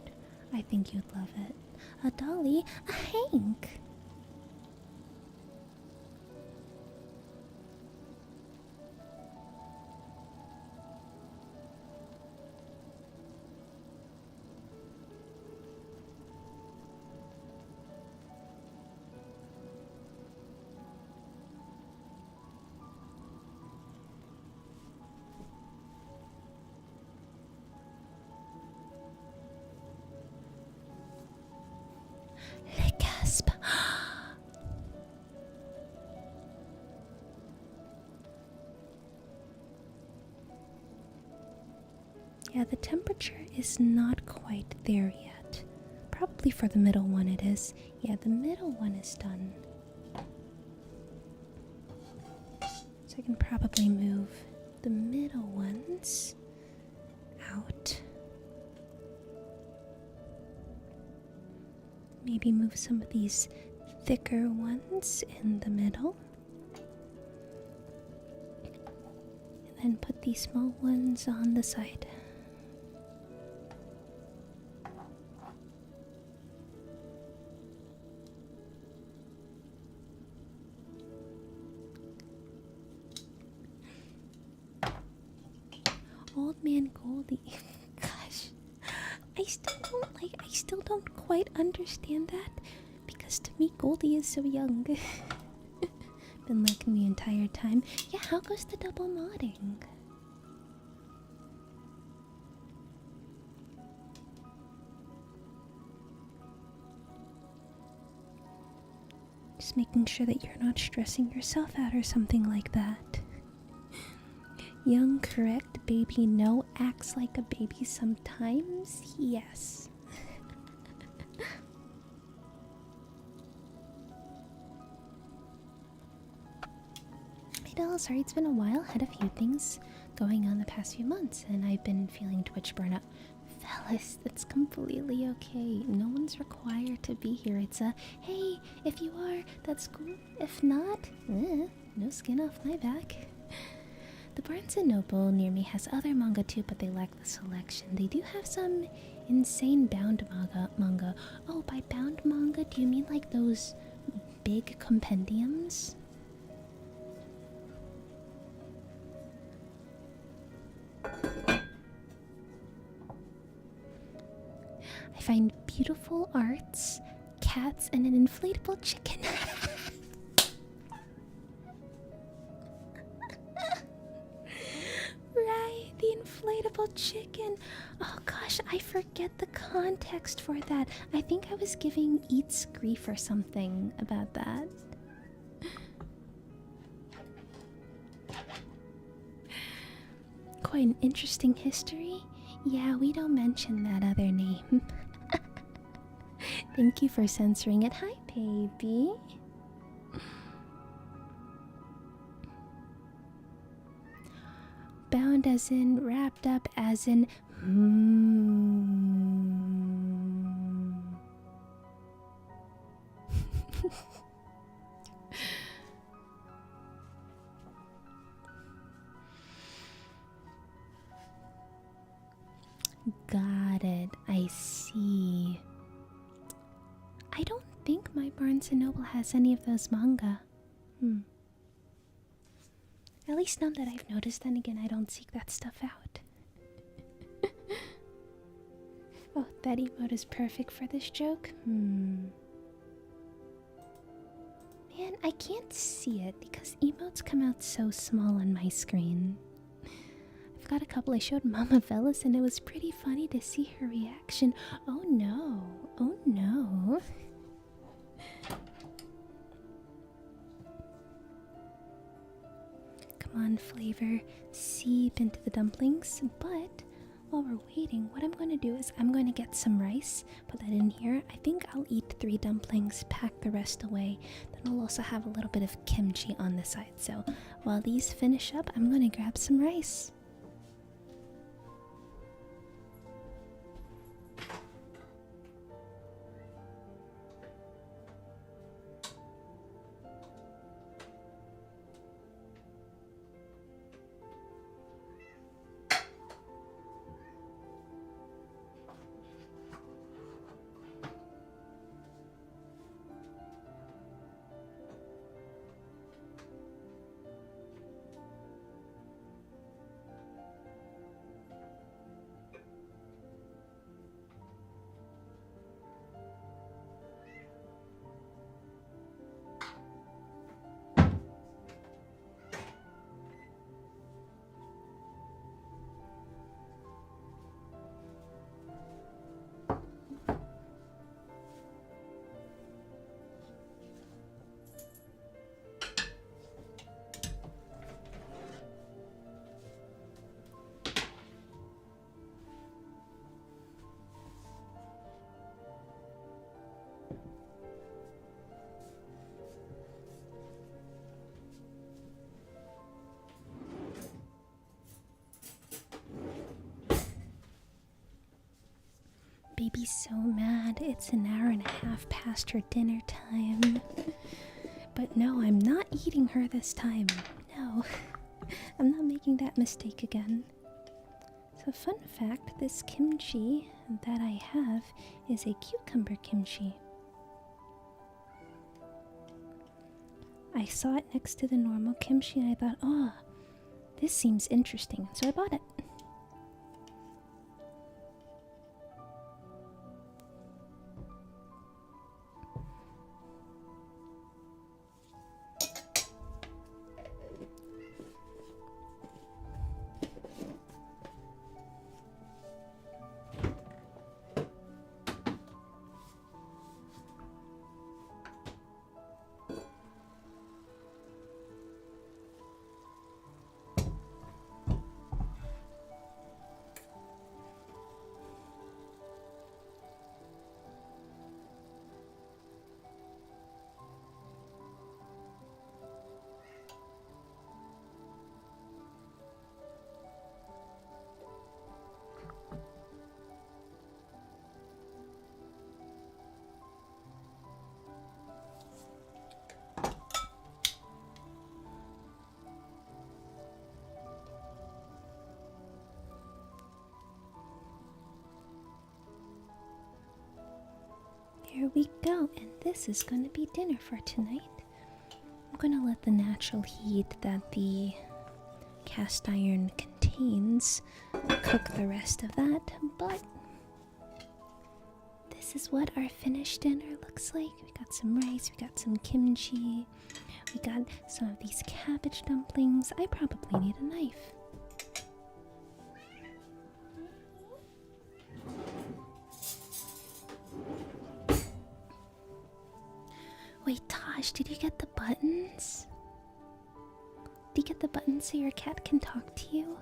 I think you'd love it. A Dolly, a Hank. Le gasp. Yeah, the temperature is not quite there yet. Probably for the middle one it is. Yeah, the middle one is done. So I can probably move the middle ones out. Maybe move some of these thicker ones in the middle. And then put these small ones on the side. Old Man Goldie. Gosh. I still don't quite understand that, because to me Goldie is so young. Been looking the entire time. Yeah, how goes the double modding? Just making sure that you're not stressing yourself out or something like that. Young, correct, baby, no, acts like a baby sometimes, yes. Idol, sorry it's been a while, had a few things going on the past few months, and I've been feeling Twitch burnout. Fellas, that's completely okay. No one's required to be here. It's a, hey, if you are, that's cool. If not, no skin off my back. The Barnes & Noble near me has other manga too, but they lack the selection. They do have some insane bound manga. Oh, by bound manga, do you mean like those big compendiums? I find beautiful arts, cats, and an inflatable chicken. chicken. Oh gosh, I forget the context for that. I think I was giving Eats grief or something about that. Quite an interesting history. Yeah, we don't mention that other name. Thank you for censoring it. Hi, baby. Bound as in, wrapped up as in. Got it. I see. I don't think my Barnes & Noble has any of those manga. At least none that I've noticed. Then again, I don't seek that stuff out. Oh, that emote is perfect for this joke. Man, I can't see it because emotes come out so small on my screen. I've got a couple I showed Mama Velas and it was pretty funny to see her reaction. Oh no. Oh no. Come on, flavor, seep into the dumplings. But while we're waiting, what I'm going to do is I'm going to get some rice, put that in here. I think I'll eat 3 dumplings, pack the rest away. Then I'll also have a little bit of kimchi on the side. So while these finish up, I'm going to grab some rice. Baby's so mad. It's an hour and a half past her dinner time. But no, I'm not eating her this time. No, I'm not making that mistake again. So fun fact, this kimchi that I have is a cucumber kimchi. I saw it next to the normal kimchi and I thought, oh, this seems interesting. So I bought it. Here we go, and this is going to be dinner for tonight. I'm going to let the natural heat that the cast iron contains cook the rest of that, but this is what our finished dinner looks like. We got some rice, we got some kimchi, we got some of these cabbage dumplings. I probably need a knife. get the buttons? Do you get the buttons so your cat can talk to you?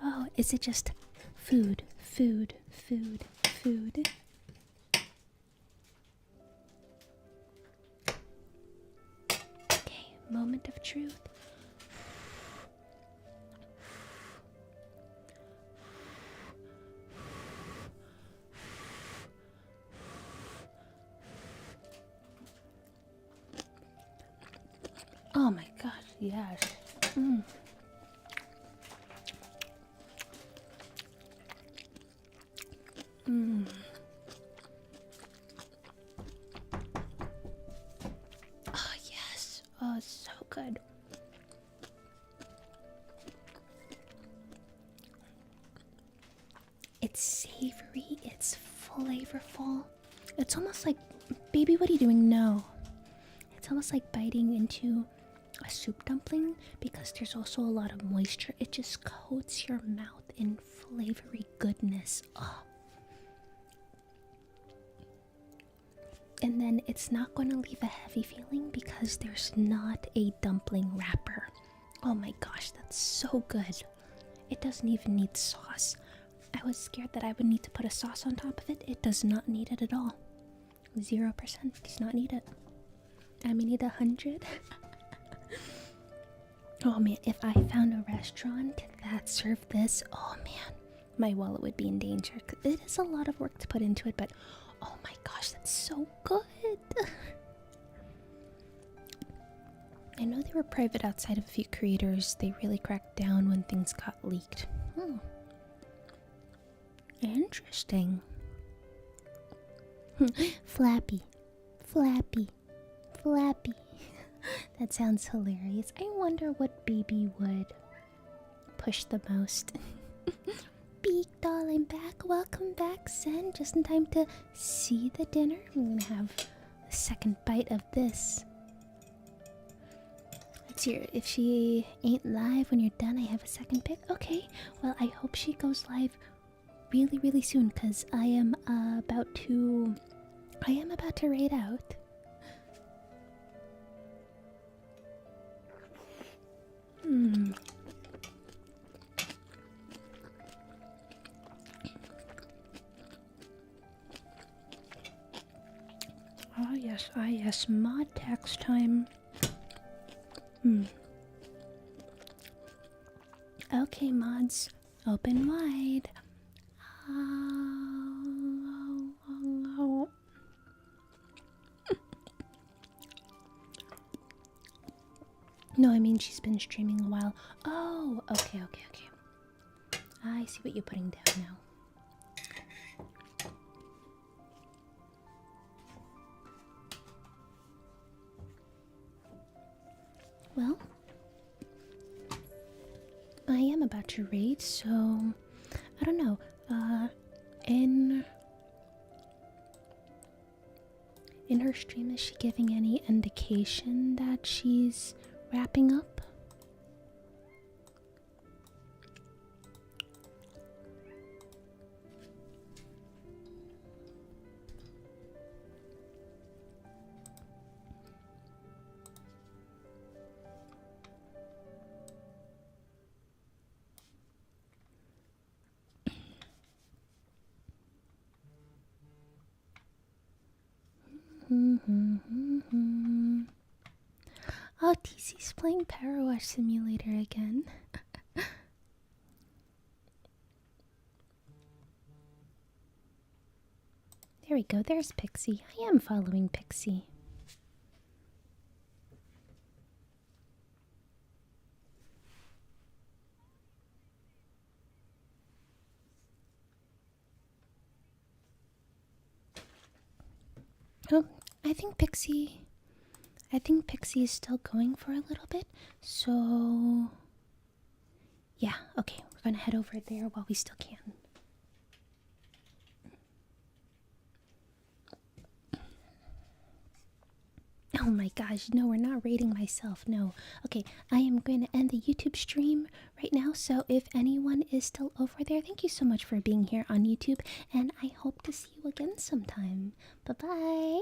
Oh, is it just food, food, food, food? Okay, moment of truth. Oh my gosh, yes. Oh, yes. Oh, so good. It's savory, it's flavorful. It's almost like, baby, what are you doing? No. It's almost like biting into a soup dumpling because there's also a lot of moisture. It just coats your mouth in flavory goodness. Oh. And then it's not going to leave a heavy feeling because there's not a dumpling wrapper. Oh my gosh, that's so good. It doesn't even need sauce. I was scared that I would need to put a sauce on top of it. It does not need it at all. 0% does not need it. I may need 100. Oh man, if I found a restaurant that served this, oh man, my wallet would be in danger. It is a lot of work to put into it, but oh my gosh, that's so good. I know they were private outside of a few creators. They really cracked down when things got leaked. Hmm. Interesting. Flappy. Flappy. Flappy. That sounds hilarious. I wonder what baby would push the most. Beak doll, I'm back. Welcome back, Sen. Just in time to see the dinner. I'm gonna have a second bite of this. Let's hear if she ain't live when you're done. I have a second pick. Okay, well, I hope she goes live really, really soon because I am about to raid out. Ah yes, mod tax time. Okay, mods, open wide. No, I mean she's been streaming a while. Oh, okay. I see what you're putting down now. Well, I am about to raid, so I don't know. In her stream, is she giving any indication that she's wrapping up? Oh, TC's playing Power Wash Simulator again. There we go, there's Pixie. I am following Pixie. Oh, I think Pixie is still going for a little bit, so yeah, okay, we're gonna head over there while we still can. Oh my gosh, no, we're not rating myself, no. Okay, I am going to end the YouTube stream right now, so if anyone is still over there, thank you so much for being here on YouTube, and I hope to see you again sometime. Bye bye.